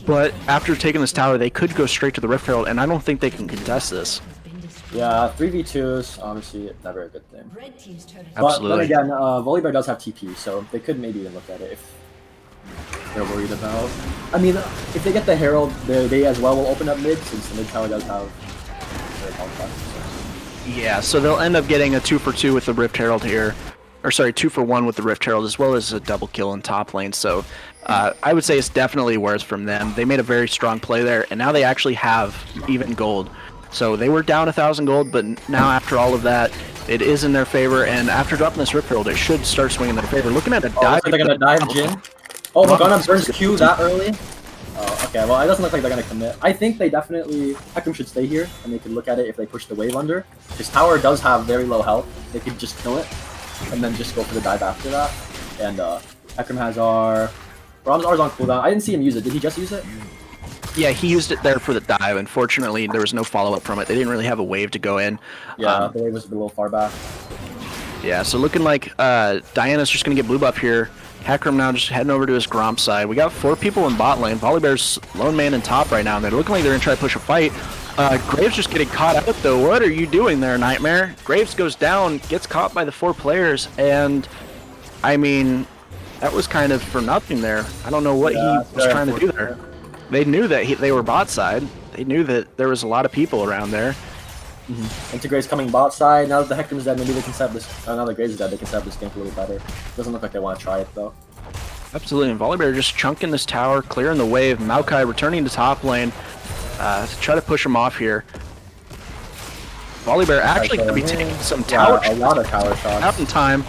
But after taking this tower, they could go straight to the Rift Herald, and I don't think they can contest this. Yeah, 3v2s, obviously never a good thing. Absolutely. But again, Volibear does have TP, so they could maybe even look at it if they're worried about. I mean, if they get the Herald, they as well will open up mid, since the mid tower does have very complex. Yeah, so they'll end up getting a 2 for 2 with the Rift Herald here. Or sorry, 2 for 1 with the Rift Herald, as well as a double kill in top lane. So I would say it's definitely worth from them. They made a very strong play there, and now they actually have even gold. So they were down 1,000 gold, but now after all of that, it is in their favor. And after dropping this Rift Herald, it should start swinging in their favor. Looking at a dive. So they're gonna dive Jin. Oh, Morgana burns Q that early. Oh, okay. Well, it doesn't look like they're gonna commit. I think they definitely Hecarim should stay here, and they could look at it if they push the wave under. His tower does have very low health. They could just kill it, and then just go for the dive after that. And Hecarim has our Braum's R's on cooldown. I didn't see him use it. Did he just use it? Yeah, he used it there for the dive. Unfortunately, there was no follow-up from it. They didn't really have a wave to go in. Yeah, the wave was a little far back. Yeah, so looking like Diana's just going to get blue buff here. Hecarim now just heading over to his Gromp side. We got 4 people in bot lane. Volibear's lone man in top right now, and they're looking like they're going to try to push a fight. Graves just getting caught out, though. What are you doing there, Nightmare? Graves goes down, gets caught by the 4 players, and, I mean, that was kind of for nothing there. I don't know what he was trying to do there. They knew that they were bot side. They knew that there was a lot of people around there. Into Graves coming bot side. Now that the Hecarim's dead, maybe they can set this. Now that Graves is dead, they can set this gank a little better. Doesn't look like they want to try it though. Absolutely, and Volibear just chunking this tower, clearing the wave. Maokai returning to top lane to try to push him off here. Volibear actually could be taking some tower shots. A lot of tower shots. Out in time.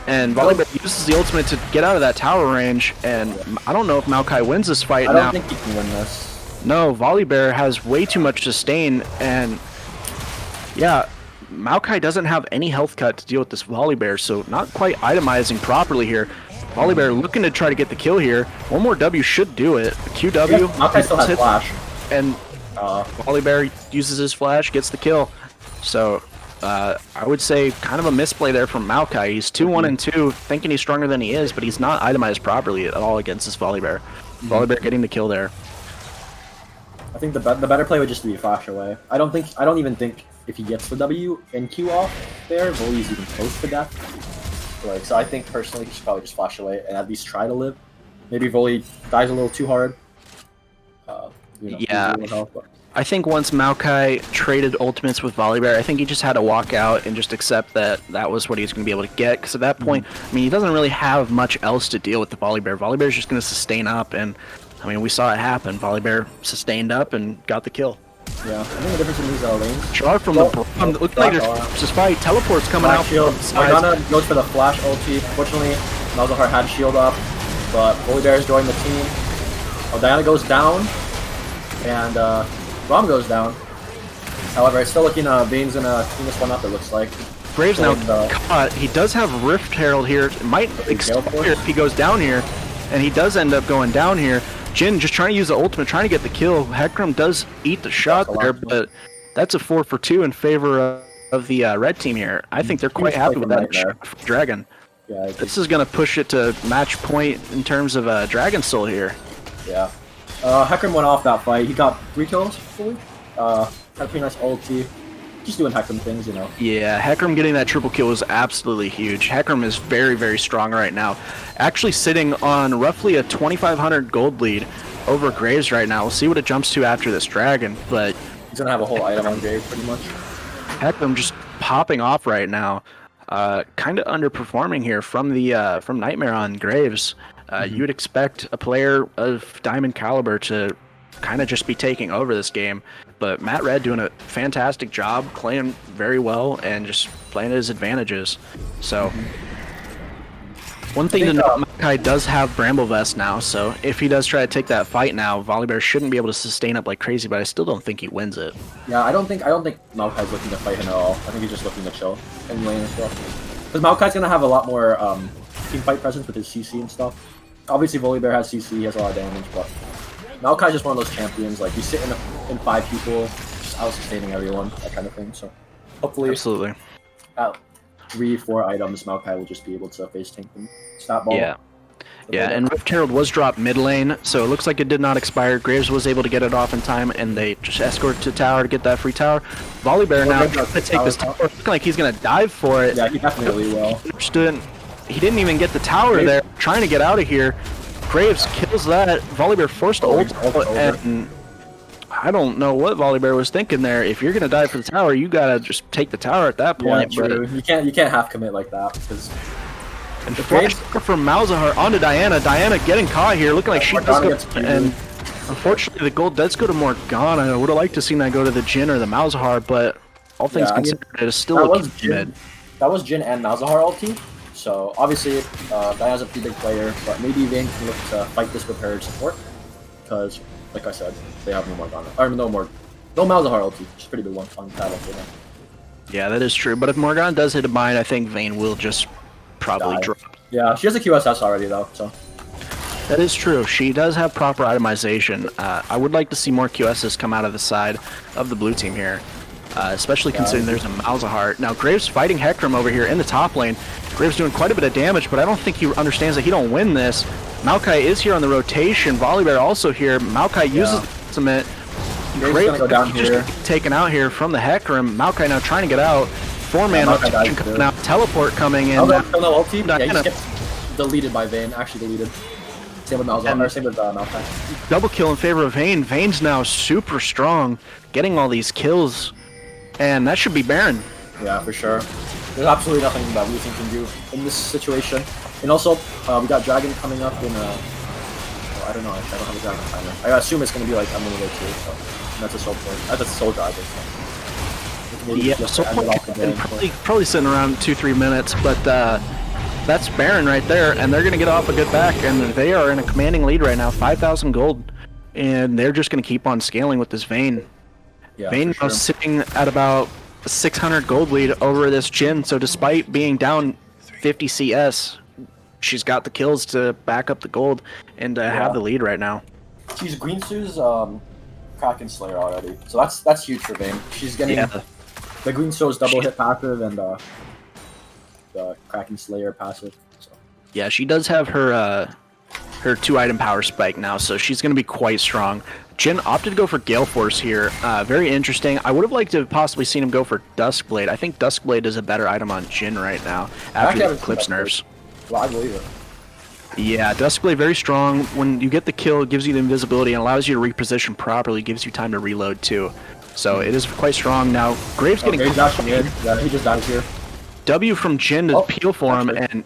And Volibear uses the ultimate to get out of that tower range, and I don't know if Maokai wins this fight now. I don't think he can win this. No, Volibear has way too much sustain, and yeah, Maokai doesn't have any health cut to deal with this Volibear, so not quite itemizing properly here. Volibear looking to try to get the kill here. One more W should do it. QW. Yeah, Maokai still has flash. And Volibear uses his flash, gets the kill. So I would say kind of a misplay there from Maokai. He's 2-1-2, thinking he's stronger than he is, but he's not itemized properly at all against this Volibear. Volibear getting the kill there. I think the better play would just be flash away. I don't even think if he gets the W and Q off there, Voli's even close to death. Like, so I think personally he should probably just flash away and at least try to live. Maybe Voli dies a little too hard. Yeah. I think once Maokai traded ultimates with Volibear, I think he just had to walk out and just accept that that was what he was going to be able to get. Because at that point, I mean, he doesn't really have much else to deal with the Volibear. Volibear is just going to sustain up, and I mean, we saw it happen. Volibear sustained up and got the kill. Yeah, I think the difference in these lanes. Charge from the looking like there's this fight. Teleport's coming out. Shield. Morgana goes for the flash ulti. Fortunately, Malzahar had shield up, but Volibear is joining the team. Oh, Diana goes down, and Rom goes down. However, it's still looking Vayne's gonna clean this one up, it looks like. Graves now caught. He does have Rift Herald here. It might expire if he goes down here, and he does end up going down here. Jin just trying to use the ultimate, trying to get the kill. Hecarim does eat the shot there, but that's a 4 for 2 in favor of the red team here. I think they're quite happy with that shot for Dragon. Yeah, this is going to push it to match point in terms of Dragon Soul here. Yeah. Hecarim went off that fight. He got 3 kills fully. Had a pretty nice ulti. Just doing Hecarim things, you know. Yeah, Hecarim getting that triple kill was absolutely huge. Hecarim is very, very strong right now. Actually sitting on roughly a 2,500 gold lead over Graves right now. We'll see what it jumps to after this Dragon, but... He's gonna have a whole item on Graves, pretty much. Hecarim just popping off right now. Kind of underperforming here from the from Nightmare on Graves. You would expect a player of Diamond caliber to kind of just be taking over this game, but Matt Red doing a fantastic job, playing very well, and just playing his advantages. So, one thing to note, Maokai does have Bramble Vest now, so if he does try to take that fight now, Volibear shouldn't be able to sustain up like crazy, but I still don't think he wins it. Yeah, I don't think Maokai's looking to fight him at all. I think he's just looking to chill in lane and stuff. Because Maokai's gonna have a lot more team fight presence with his CC and stuff. Obviously, Volibear has CC, he has a lot of damage, but Maokai's just one of those champions. Like, you sit in 5 people, just out-sustaining everyone, that kind of thing. So, hopefully, absolutely, at 3-4 items, Maokai will just be able to face tank them. Snap ball. Yeah. Yeah, and Rift Herald was dropped mid lane, so it looks like it did not expire. Graves was able to get it off in time, and they just escort to tower to get that free tower. Volibear now trying to take this tower. Looking like he's going to dive for it. Yeah, he definitely will. He didn't even get the tower there, trying to get out of here. Graves kills that. Volibear forced the ult, and I don't know what Volibear was thinking there. If you're gonna die for the tower, you gotta just take the tower at that point. Yeah, true. You can't half commit like that because. And flash from Malzahar onto Diana. Diana getting caught here, looking like she does go. And unfortunately, the gold does go to Morgana. I would have liked to see that go to the Jin or the Malzahar, but all things considered, it is still looking good. That was Jin and Malzahar ulti. So obviously, Diana's a pretty big player, but maybe Vayne can look to fight this with her support, because, like I said, they have no Morgana, or no Malzahar ulti, which is a pretty big one on battle for them. Yeah, that is true. But if Morgana does hit a bind, I think Vayne will just probably drop. Yeah, she has a QSS already though, so. That is true. She does have proper itemization. I would like to see more QSs come out of the side of the blue team here. Especially considering there's a Malzahar. Now, Graves fighting Hecarim over here in the top lane. Graves doing quite a bit of damage, but I don't think he understands that he don't win this. Maokai is here on the rotation. Volibear also here. Maokai uses the ultimate. Graves go down here. Just taken out here from the Hecarim. Maokai now trying to get out. 4-man rotation coming out. Teleport coming in. No ulti. Yeah, he just gets deleted by Vayne. Actually deleted. Same with Malzahar, same with Maokai. Double kill in favor of Vayne. Vayne's now super strong, getting all these kills. And that should be Baron. Yeah, for sure. There's absolutely nothing that Lucian can do in this situation. And also, we got Dragon coming up in I don't know, I don't have a Dragon timer. I assume it's going to be like Emily or 2, so that's a soul point. That's a soul Dragon. So. Yeah, soul point probably sitting around 2-3 minutes, but that's Baron right there, and they're going to get off a good back, and they are in a commanding lead right now, 5,000 gold, and they're just going to keep on scaling with this Vayne. Yeah, Vayne now sitting at about 600 gold lead over this Jin, so despite being down 50 CS, she's got the kills to back up the gold and have the lead right now. She's Greensu's Kraken Slayer already, so that's huge for Vayne. She's getting the Greensu's double hit passive and the Kraken Slayer passive. So. Yeah, she does have her her 2-item power spike now, so she's going to be quite strong. Jin opted to go for Gale Force here. Very interesting. I would have liked to have possibly seen him go for Duskblade. I think Duskblade is a better item on Jin right now after the Eclipse nerfs. Well, I believe it. Yeah, Duskblade very strong. When you get the kill, it gives you the invisibility and allows you to reposition properly, gives you time to reload too. So it is quite strong. Now, Graves getting Graves actually in. Yeah, he just dies here. W from Jin to peel for him, and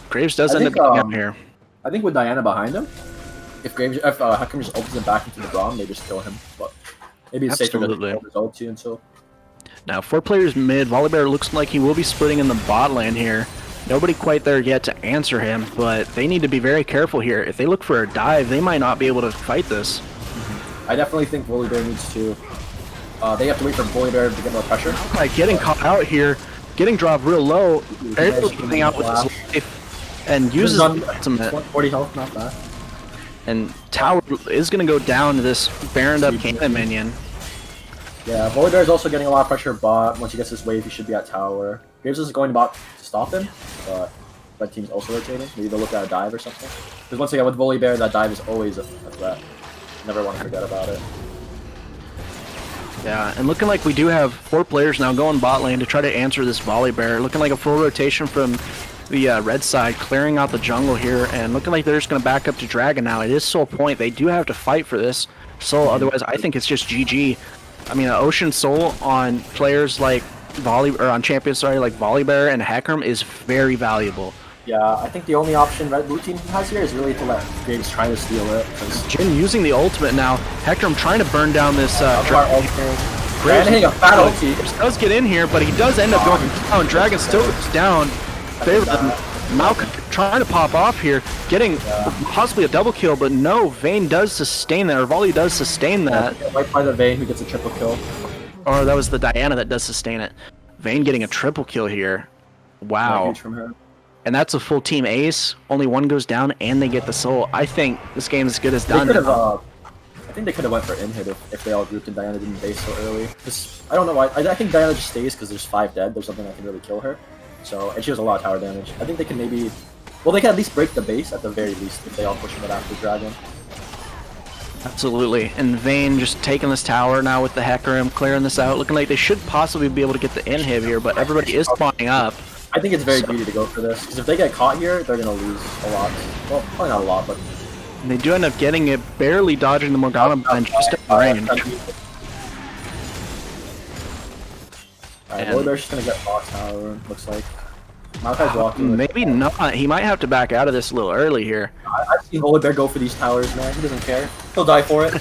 Graves does end up getting out here. I think with Diana behind him, if Hecarim just opens him back into the Braum, they just kill him. But maybe it's safer to hold his ulti until. Now, 4 players mid. Volibear looks like he will be splitting in the bot lane here. Nobody quite there yet to answer him, but they need to be very careful here. If they look for a dive, they might not be able to fight this. I definitely think Volibear needs to. They have to wait for Volibear to get more pressure. Like getting caught out here, getting dropped real low, able to getting out with his life, and uses ultimate. 40 health, not bad. And Tower is going to go down to this Baroned up cannon minion. Yeah, Volibear is also getting a lot of pressure bot. Once he gets this wave, he should be at tower. Graves is going bot to stop him, but red team's also rotating. Maybe they'll look at a dive or something. Because once again, with Volibear, that dive is always a threat. Never want to forget about it. Yeah, and looking like we do have 4 players now going bot lane to try to answer this Volibear. Looking like a full rotation from the red side, clearing out the jungle here, and looking like they're just going to back up to Dragon now. It is Soul Point. They do have to fight for this Soul, otherwise I think it's just GG. I mean, an Ocean Soul on players like on champions, like Volibear and Hecarim is very valuable. Yeah, I think the only option Red Blue team has here is really to let Graves try to steal it. Jin using the ultimate now. Hecarim trying to burn down this Dragon. Graves hitting a fat ulti. Does get in here, but he does end up going down. Dragon still goes down. Malcolm trying to pop off here, getting possibly a double kill, but no, Vayne does sustain that, or Volley does sustain that. Right by the Vayne who gets a triple kill. Or that was the Diana that does sustain it. Vayne getting a triple kill here. Wow. Huge from her. And that's a full team ace. Only one goes down, and they get the soul. I think this game is as good as done. I think they could have went for in-hit if they all grouped and Diana didn't base so early. I don't know why. I think Diana just stays because there's 5 dead. There's something that can really kill her. So, and she has a lot of tower damage. I think they can maybe... Well, they can at least break the base at the very least if they all push it after Dragon. Absolutely. And Vayne just taking this tower now with the Hecarim, clearing this out. Looking like they should possibly be able to get the inhib here, but everybody is spawning up. I think it's very greedy to go for this, because if they get caught here, they're going to lose a lot. Well, probably not a lot, but... And they do end up getting it, barely dodging the Morgana and just at range. Alright, Volibear's just going to get box tower, looks like. Maokai's walking. Maybe not. He might have to back out of this a little early here. I've seen Volibear go for these towers, man. He doesn't care. He'll die for it.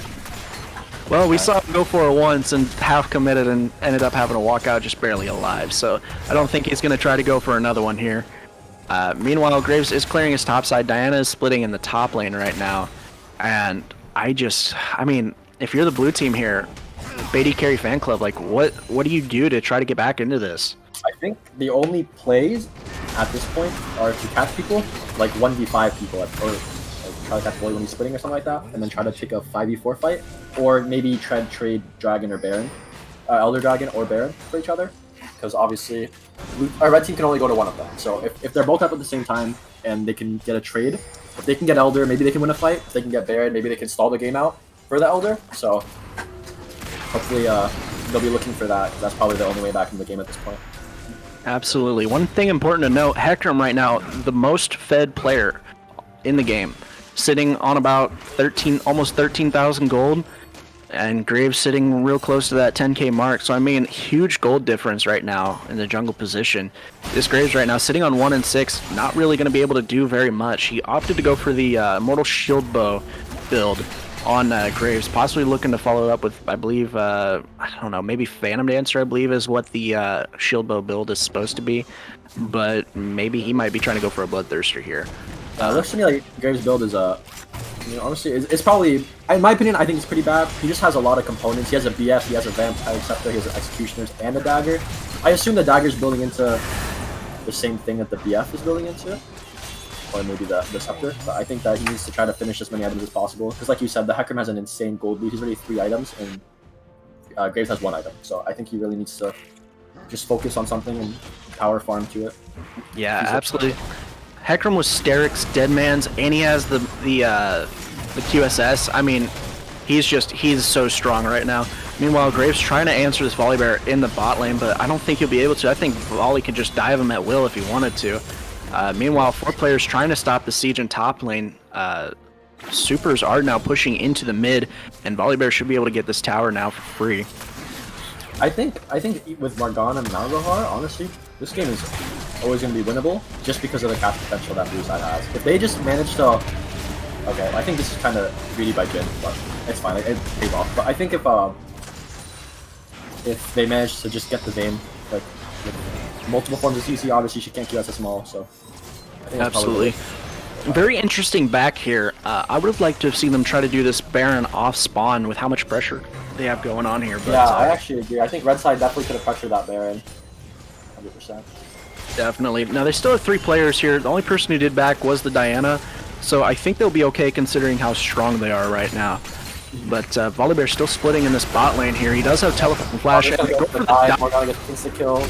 Well, we saw him go for it once and half committed and ended up having to walk out just barely alive. So I don't think he's going to try to go for another one here. Meanwhile, Graves is clearing his top side. Diana is splitting in the top lane right now. And I mean, if you're the blue team here, BaeDCarry fan club, like what do you do to try to get back into this? I think the only plays at this point are to catch people, like 1v5 people, or like try to catch Volley when he's splitting or something like that, and then try to pick a 5v4 fight, or maybe try to trade Dragon or Baron, Elder Dragon or Baron for each other, because obviously our red team can only go to one of them. So if they're both up at the same time and they can get a trade, if they can get Elder, maybe they can win a fight. If they can get Baron, maybe they can stall the game out for the Elder. So hopefully they'll be looking for that, because that's probably the only way back in the game at this point. Absolutely. One thing important to note, Hecarim right now, the most fed player in the game, sitting on about almost 13,000 gold, and Graves sitting real close to that 10k mark. So I mean, huge gold difference right now in the jungle position. This Graves right now sitting on 1 and 6, not really going to be able to do very much. He opted to go for the Immortal Shield Bow build on Graves, possibly looking to follow up with, I believe, I don't know, maybe Phantom Dancer, I believe, is what the Shield Bow build is supposed to be. But maybe he might be trying to go for a Bloodthirster here. Looks to me like Graves' build is honestly, it's probably, in my opinion, I think it's pretty bad. He just has a lot of components. He has a BF, he has a Vampire Scepter, he has an Executioners, and a Dagger. I assume the Dagger's building into the same thing that the BF is building into. Or maybe the Scepter. But I think that he needs to try to finish as many items as possible. Because like you said, the Hecarim has an insane gold lead. He's already 3 items, and Graves has 1 item. So I think he really needs to just focus on something and power farm to it. Yeah, absolutely. Hecarim with Sterix, Deadman's, and he has the QSS. I mean, he's so strong right now. Meanwhile, Graves trying to answer this Volibear in the bot lane, but I don't think he'll be able to. I think Volley can just dive him at will if he wanted to. Meanwhile, 4 players trying to stop the siege in top lane. Supers are now pushing into the mid, and Volibear should be able to get this tower now for free. I think with Morgana and Malzahar, honestly, this game is always going to be winnable just because of the cap potential that blue side has. If they just manage to, okay, I think this is kind of greedy by Jin, but it's fine. It paid off. But I think if they manage to just get the Vayne, like with multiple forms of CC, obviously she can't QS small, so I think that's absolutely. Very interesting back here. I would have liked to have seen them try to do this Baron off spawn with how much pressure they have going on here. But, yeah, I actually agree. I think red side definitely could have pressured that Baron. 100%. Definitely. Now they still have 3 players here. The only person who did back was the Diana, so I think they'll be okay considering how strong they are right now. But Volibear's still splitting in this bot lane here. He does have teleport and flash. Morgana gets insta kill.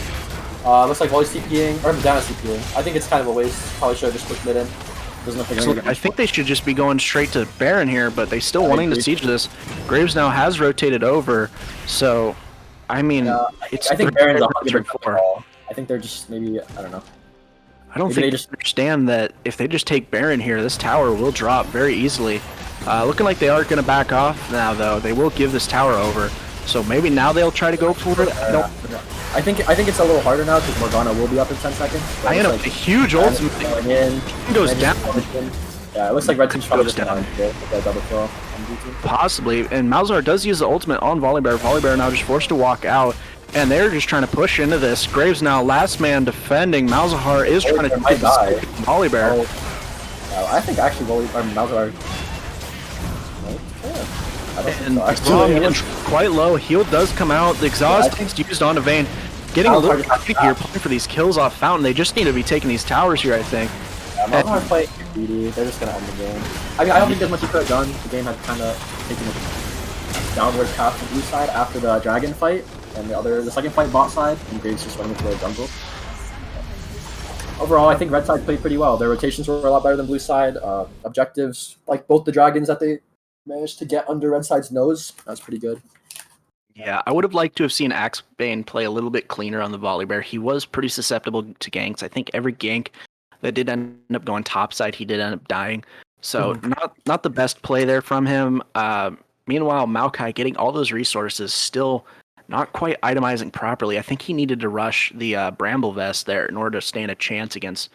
Looks like Volley's CPing, or Diana's CPing. I think it's kind of a waste. Probably should have just pushed mid in. So I think they should just be going straight to Baron here, but they still wanting to siege this. Graves now has rotated over, so I mean, it's I think Baron's 100%. I think they're just maybe, I don't know. I don't think they just understand that if they just take Baron here, this tower will drop very easily. Looking like they are going to back off now, though. They will give this tower over, so maybe now they'll try to go for it. I think it's a little harder now because Morgana will be up in 10 seconds. Diana, like, a huge ultimate goes down. Yeah, it looks like Red Team's probably just down with a double kill on G2. Possibly, and Malzahar does use the ultimate on Volibear. Volibear now just forced to walk out, and they're just trying to push into this. Graves now last man defending. Malzahar is trying to take Volibear. I think actually Malzahar. And quite low. Heal does come out. The exhaust is used onto Vayne. Getting a little tricky here, playing for these kills off Fountain. They just need to be taking these towers here, I think. Yeah, Malzahar's playing greedy. They're just gonna end the game. I mean, I don't think there's much you could have done. The game had kind of taken a downward path to blue side after the dragon fight, and the second fight bot side, and Graves just running into the jungle. Overall, I think red side played pretty well. Their rotations were a lot better than blue side. Objectives, like both the dragons that they managed to get under red side's nose, that's pretty good. Yeah, I would have liked to have seen Axebane play a little bit cleaner on the Volibear. He was pretty susceptible to ganks. I think every gank that did end up going topside, he did end up dying. So not the best play there from him. Meanwhile, Maokai getting all those resources, still not quite itemizing properly. I think he needed to rush the Bramble Vest there in order to stand a chance against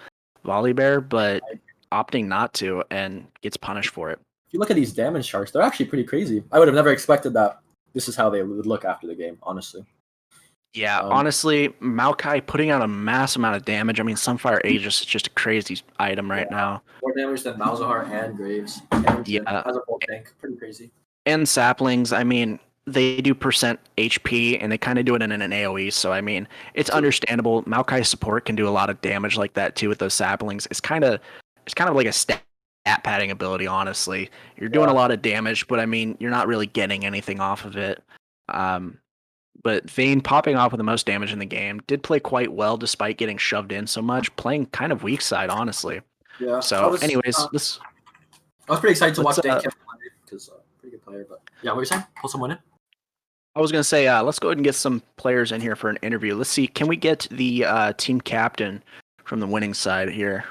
Volibear, but opting not to and gets punished for it. If you look at these damage charts, they're actually pretty crazy. I would have never expected that this is how they would look after the game, honestly. Yeah, honestly, Maokai putting out a mass amount of damage. I mean, Sunfire Aegis is just a crazy item right now. More damage than Malzahar and Graves. Yeah. As a whole tank. Pretty crazy. And Saplings, I mean, they do percent HP, and they kind of do it in an AoE, so I mean, it's understandable. Maokai's support can do a lot of damage like that, too, with those Saplings. It's kind of like a stat padding ability, honestly. You're doing a lot of damage, but I mean, you're not really getting anything off of it. But Vayne popping off with the most damage in the game did play quite well despite getting shoved in so much, playing kind of weak side, honestly. Yeah. So, anyways, I was pretty excited to watch Dan Kim play because pretty good player. But yeah, what were you saying? Pull someone in? I was gonna say, let's go ahead and get some players in here for an interview. Let's see, can we get the team captain from the winning side here?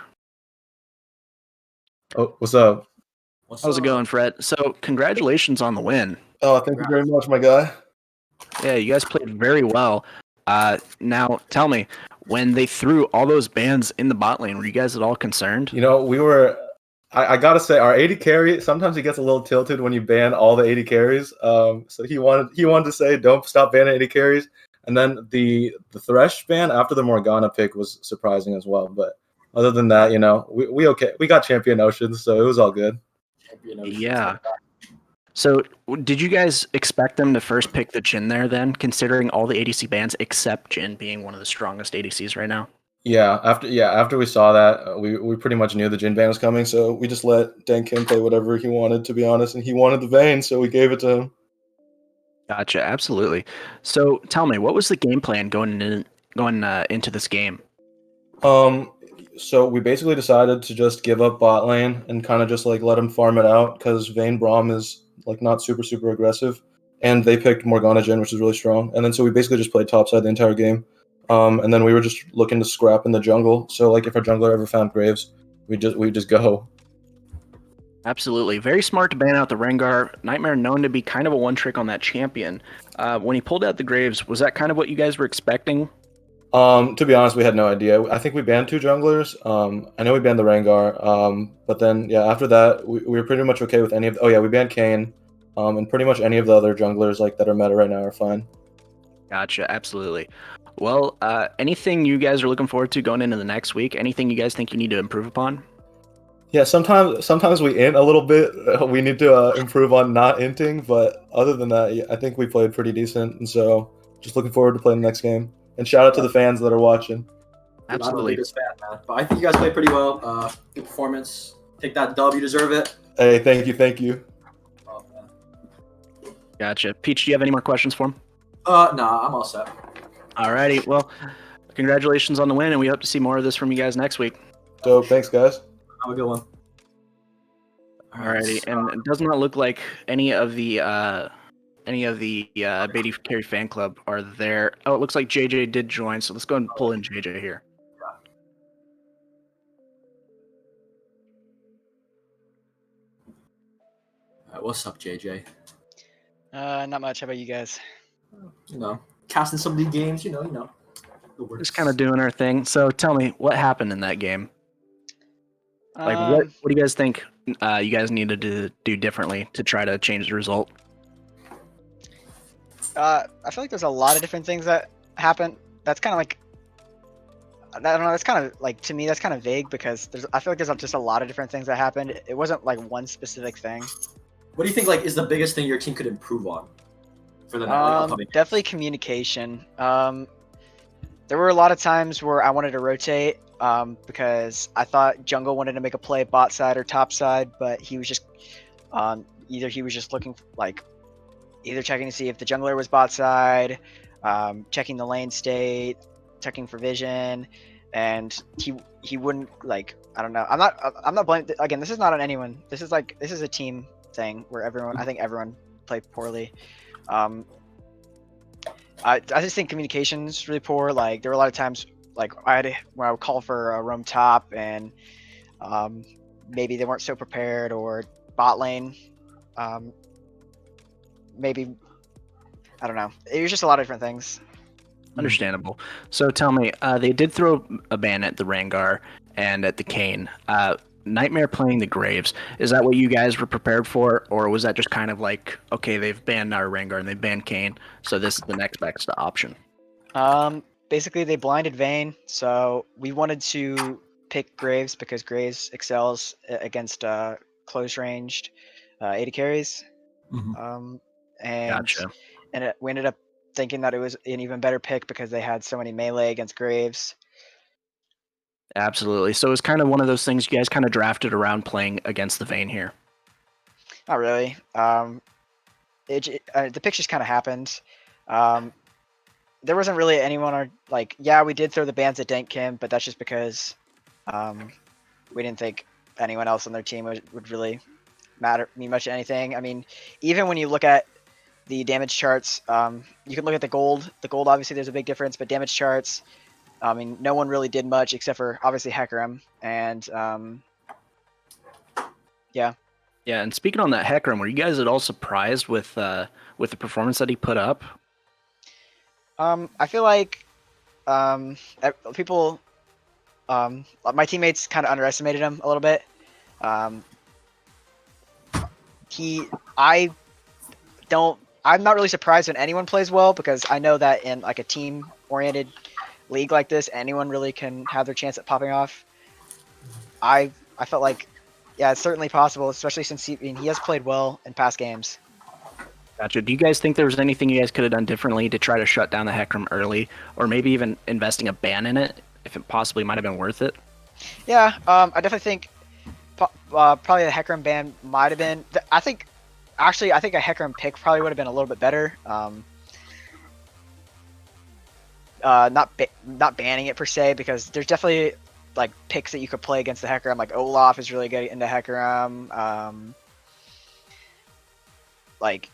Oh, what's up? How's it going, Fred? So, congratulations on the win. Oh, thank you very much, my guy. Yeah, you guys played very well. Now, tell me, when they threw all those bans in the bot lane, were you guys at all concerned? You know, we were. I gotta say, our AD carry sometimes he gets a little tilted when you ban all the AD carries. So he wanted to say, don't stop banning AD carries. And then the Thresh ban after the Morgana pick was surprising as well. But other than that, you know, we okay. We got Champion Oceans, so it was all good. Yeah. So, did you guys expect them to first pick the Jhin there then, considering all the ADC bans except Jhin being one of the strongest ADCs right now? Yeah, after we saw that, we pretty much knew the Jhin ban was coming, so we just let Dan Kim play whatever he wanted, to be honest, and he wanted the Vayne, so we gave it to him. Gotcha, absolutely. So, tell me, what was the game plan going into this game? So we basically decided to just give up bot lane and kind of just like let him farm it out because Vayne Braum is like not super aggressive, and they picked Morgana Jhin, which is really strong. And then so we basically just played topside the entire game, and then we were just looking to scrap in the jungle. So like if our jungler ever found Graves, we just go. Absolutely. Very smart to ban out the Rengar. Nightmare known to be kind of a one trick on that champion. When he pulled out the Graves, was that kind of what you guys were expecting? To be honest, we had no idea. I think we banned 2 junglers. I know we banned the Rengar. But then yeah, after that, we were pretty much okay with any of. Oh yeah, we banned Kayn. And pretty much any of the other junglers like that are meta right now are fine. Gotcha. Absolutely. Well, anything you guys are looking forward to going into the next week? Anything you guys think you need to improve upon? Yeah, sometimes we int a little bit. We need to improve on not inting, but other than that, yeah, I think we played pretty decent, and so just looking forward to playing the next game. And shout out to the fans that are watching. Dude, I'm the Absolutely. biggest fan, man. But I think you guys played pretty well. Good performance. Take that dub. You deserve it. Hey, thank you. Oh, man. Gotcha. Peach, do you have any more questions for him? Nah, I'm all set. Alrighty. Well, congratulations on the win, and we hope to see more of this from you guys next week. Dope, thanks guys. Have a good one. Alrighty. And it does not look like any of the BaeDCarry fan club are there. Oh, it looks like JJ did join, so let's go and pull in JJ here. What's up, JJ? Not much. How about you guys? You know, casting some league games. You know. Just kind of doing our thing. So tell me, what happened in that game? Like, what do you guys think you guys needed to do differently to try to change the result? I feel like there's a lot of different things that happen. That's kind of like, I don't know. That's kind of like, to me, that's kind of vague because I feel like there's just a lot of different things that happened. It wasn't like one specific thing. What do you think is the biggest thing your team could improve on for the upcoming? Definitely communication. There were a lot of times where I wanted to rotate because I thought Jungle wanted to make a play bot side or top side, but he was just either he was just looking like either checking to see if the jungler was bot side, checking the lane state, checking for vision, and he wouldn't like, I don't know. I'm not blaming, again, this is not on anyone. This is a team thing where I think everyone played poorly. I just think communication's really poor. Like there were a lot of times like when I would call for a roam top and maybe they weren't so prepared, or bot lane maybe, I don't know. It was just a lot of different things. Understandable. So tell me, they did throw a ban at the Rengar and at the Kayn. Nightmare playing the Graves. Is that what you guys were prepared for, or was that just kind of like, okay, they've banned our Rengar and they banned Kayn, so this is the next best option? Basically they blinded Vayne, so we wanted to pick Graves because Graves excels against close ranged AD carries. Mhm. And Gotcha. we ended up thinking that it was an even better pick because they had so many melee against Graves. Absolutely. So it's kind of one of those things you guys kind of drafted around playing against the Vayne here. Not really. The picks just kind of happened. There wasn't really anyone we did throw the bans at Dank Kim, but that's just because we didn't think anyone else on their team would really mean much to anything. I mean, even when you look at the damage charts, you can look at the gold. The gold, obviously, there's a big difference, but damage charts, I mean, no one really did much except for obviously Hecarim, and yeah. Yeah, and speaking on that Hecarim, were you guys at all surprised with the performance that he put up? I feel like people, my teammates kind of underestimated him a little bit. I'm not really surprised when anyone plays well because I know that in like a team-oriented league like this, anyone really can have their chance at popping off. I felt like, yeah, it's certainly possible, especially since he has played well in past games. Gotcha. Do you guys think there was anything you guys could have done differently to try to shut down the Hecarim early, or maybe even investing a ban in it, if it possibly might have been worth it? Yeah, I definitely think probably the Hecarim ban might have been. I think a Hecarim pick probably would have been a little bit better. Not banning it per se, because there's definitely like picks that you could play against the Hecarim. Like Olaf is really good into Hecarim. Like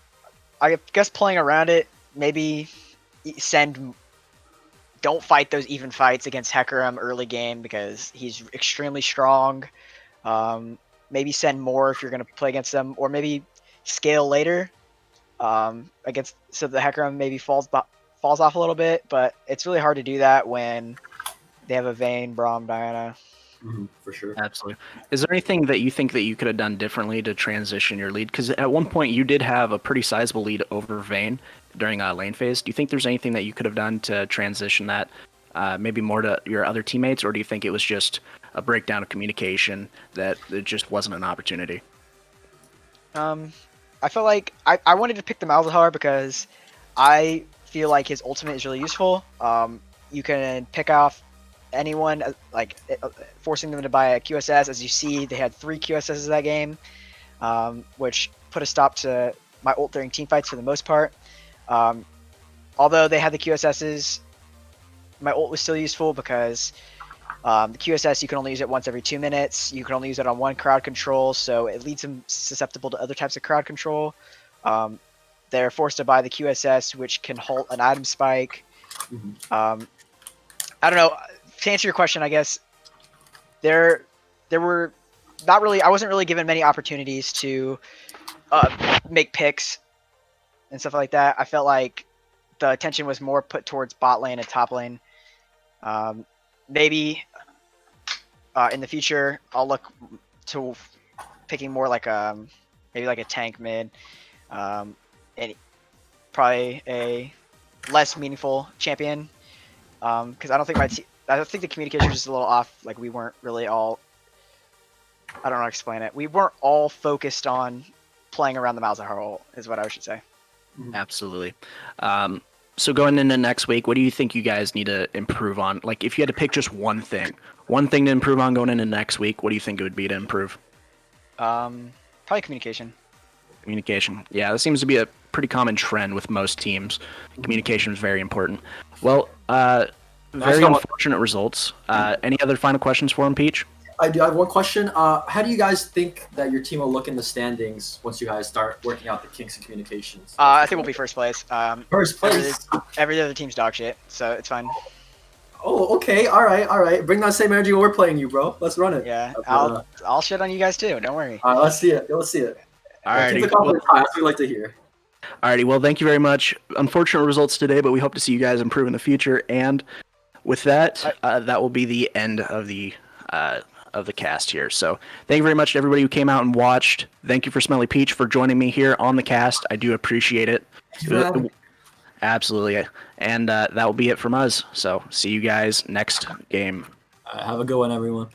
I guess playing around it, maybe don't fight those even fights against Hecarim early game because he's extremely strong. Maybe send more if you're going to play against them, or maybe scale later against so the Hecarim maybe falls off a little bit. But it's really hard to do that when they have a Vayne, Braum, Diana. For sure. Absolutely. Is there anything that you think that you could have done differently to transition your lead? Because at one point you did have a pretty sizable lead over Vayne during lane phase. Do you think there's anything that you could have done to transition that maybe more to your other teammates, or do you think it was just a breakdown of communication that it just wasn't an opportunity? I felt like I wanted to pick the Malzahar because I feel like his ultimate is really useful. You can pick off anyone, forcing them to buy a QSS. As you see, they had 3 QSSs that game, which put a stop to my ult during teamfights for the most part. Although they had the QSSs, my ult was still useful because the QSS, you can only use it once every 2 minutes. You can only use it on one crowd control, so it leaves them susceptible to other types of crowd control. They're forced to buy the QSS, which can halt an item spike. I don't know. To answer your question, I guess there were not really. I wasn't really given many opportunities to make picks and stuff like that. I felt like the attention was more put towards bot lane and top lane. Maybe in the future, I'll look to picking more like maybe like a tank mid, and probably a less meaningful champion. Because I don't think I think the communication was just a little off. Like we weren't really all. I don't know how to explain it. We weren't all focused on playing around the Malzahar ult, is what I should say. Absolutely. So going into next week, what do you think you guys need to improve on? Like, if you had to pick just one thing to improve on going into next week, what do you think it would be to improve? Probably communication. Communication. Yeah, that seems to be a pretty common trend with most teams. Communication is very important. Well, very unfortunate results. Any other final questions for him, Peach? I do have one question. How do you guys think that your team will look in the standings once you guys start working out the kinks and communications? I think we'll be first place. First place? Every other team's dog shit, so it's fine. Oh, okay. All right. Bring that same energy when we're playing you, bro. Let's run it. Yeah, I'll shit on you guys too. Don't worry. All right, let's see it. Alrighty. Keep the confidence high. That's what we like to hear. Alrighty. Well, thank you very much. Unfortunate results today, but we hope to see you guys improve in the future. And with that, that will be the end of the cast here. So thank you very much to everybody who came out and watched. Thank you for Smelly Peach for joining me here on the cast. I do appreciate it. Absolutely. And that will be it from us. So see you guys next game. Have a good one, everyone.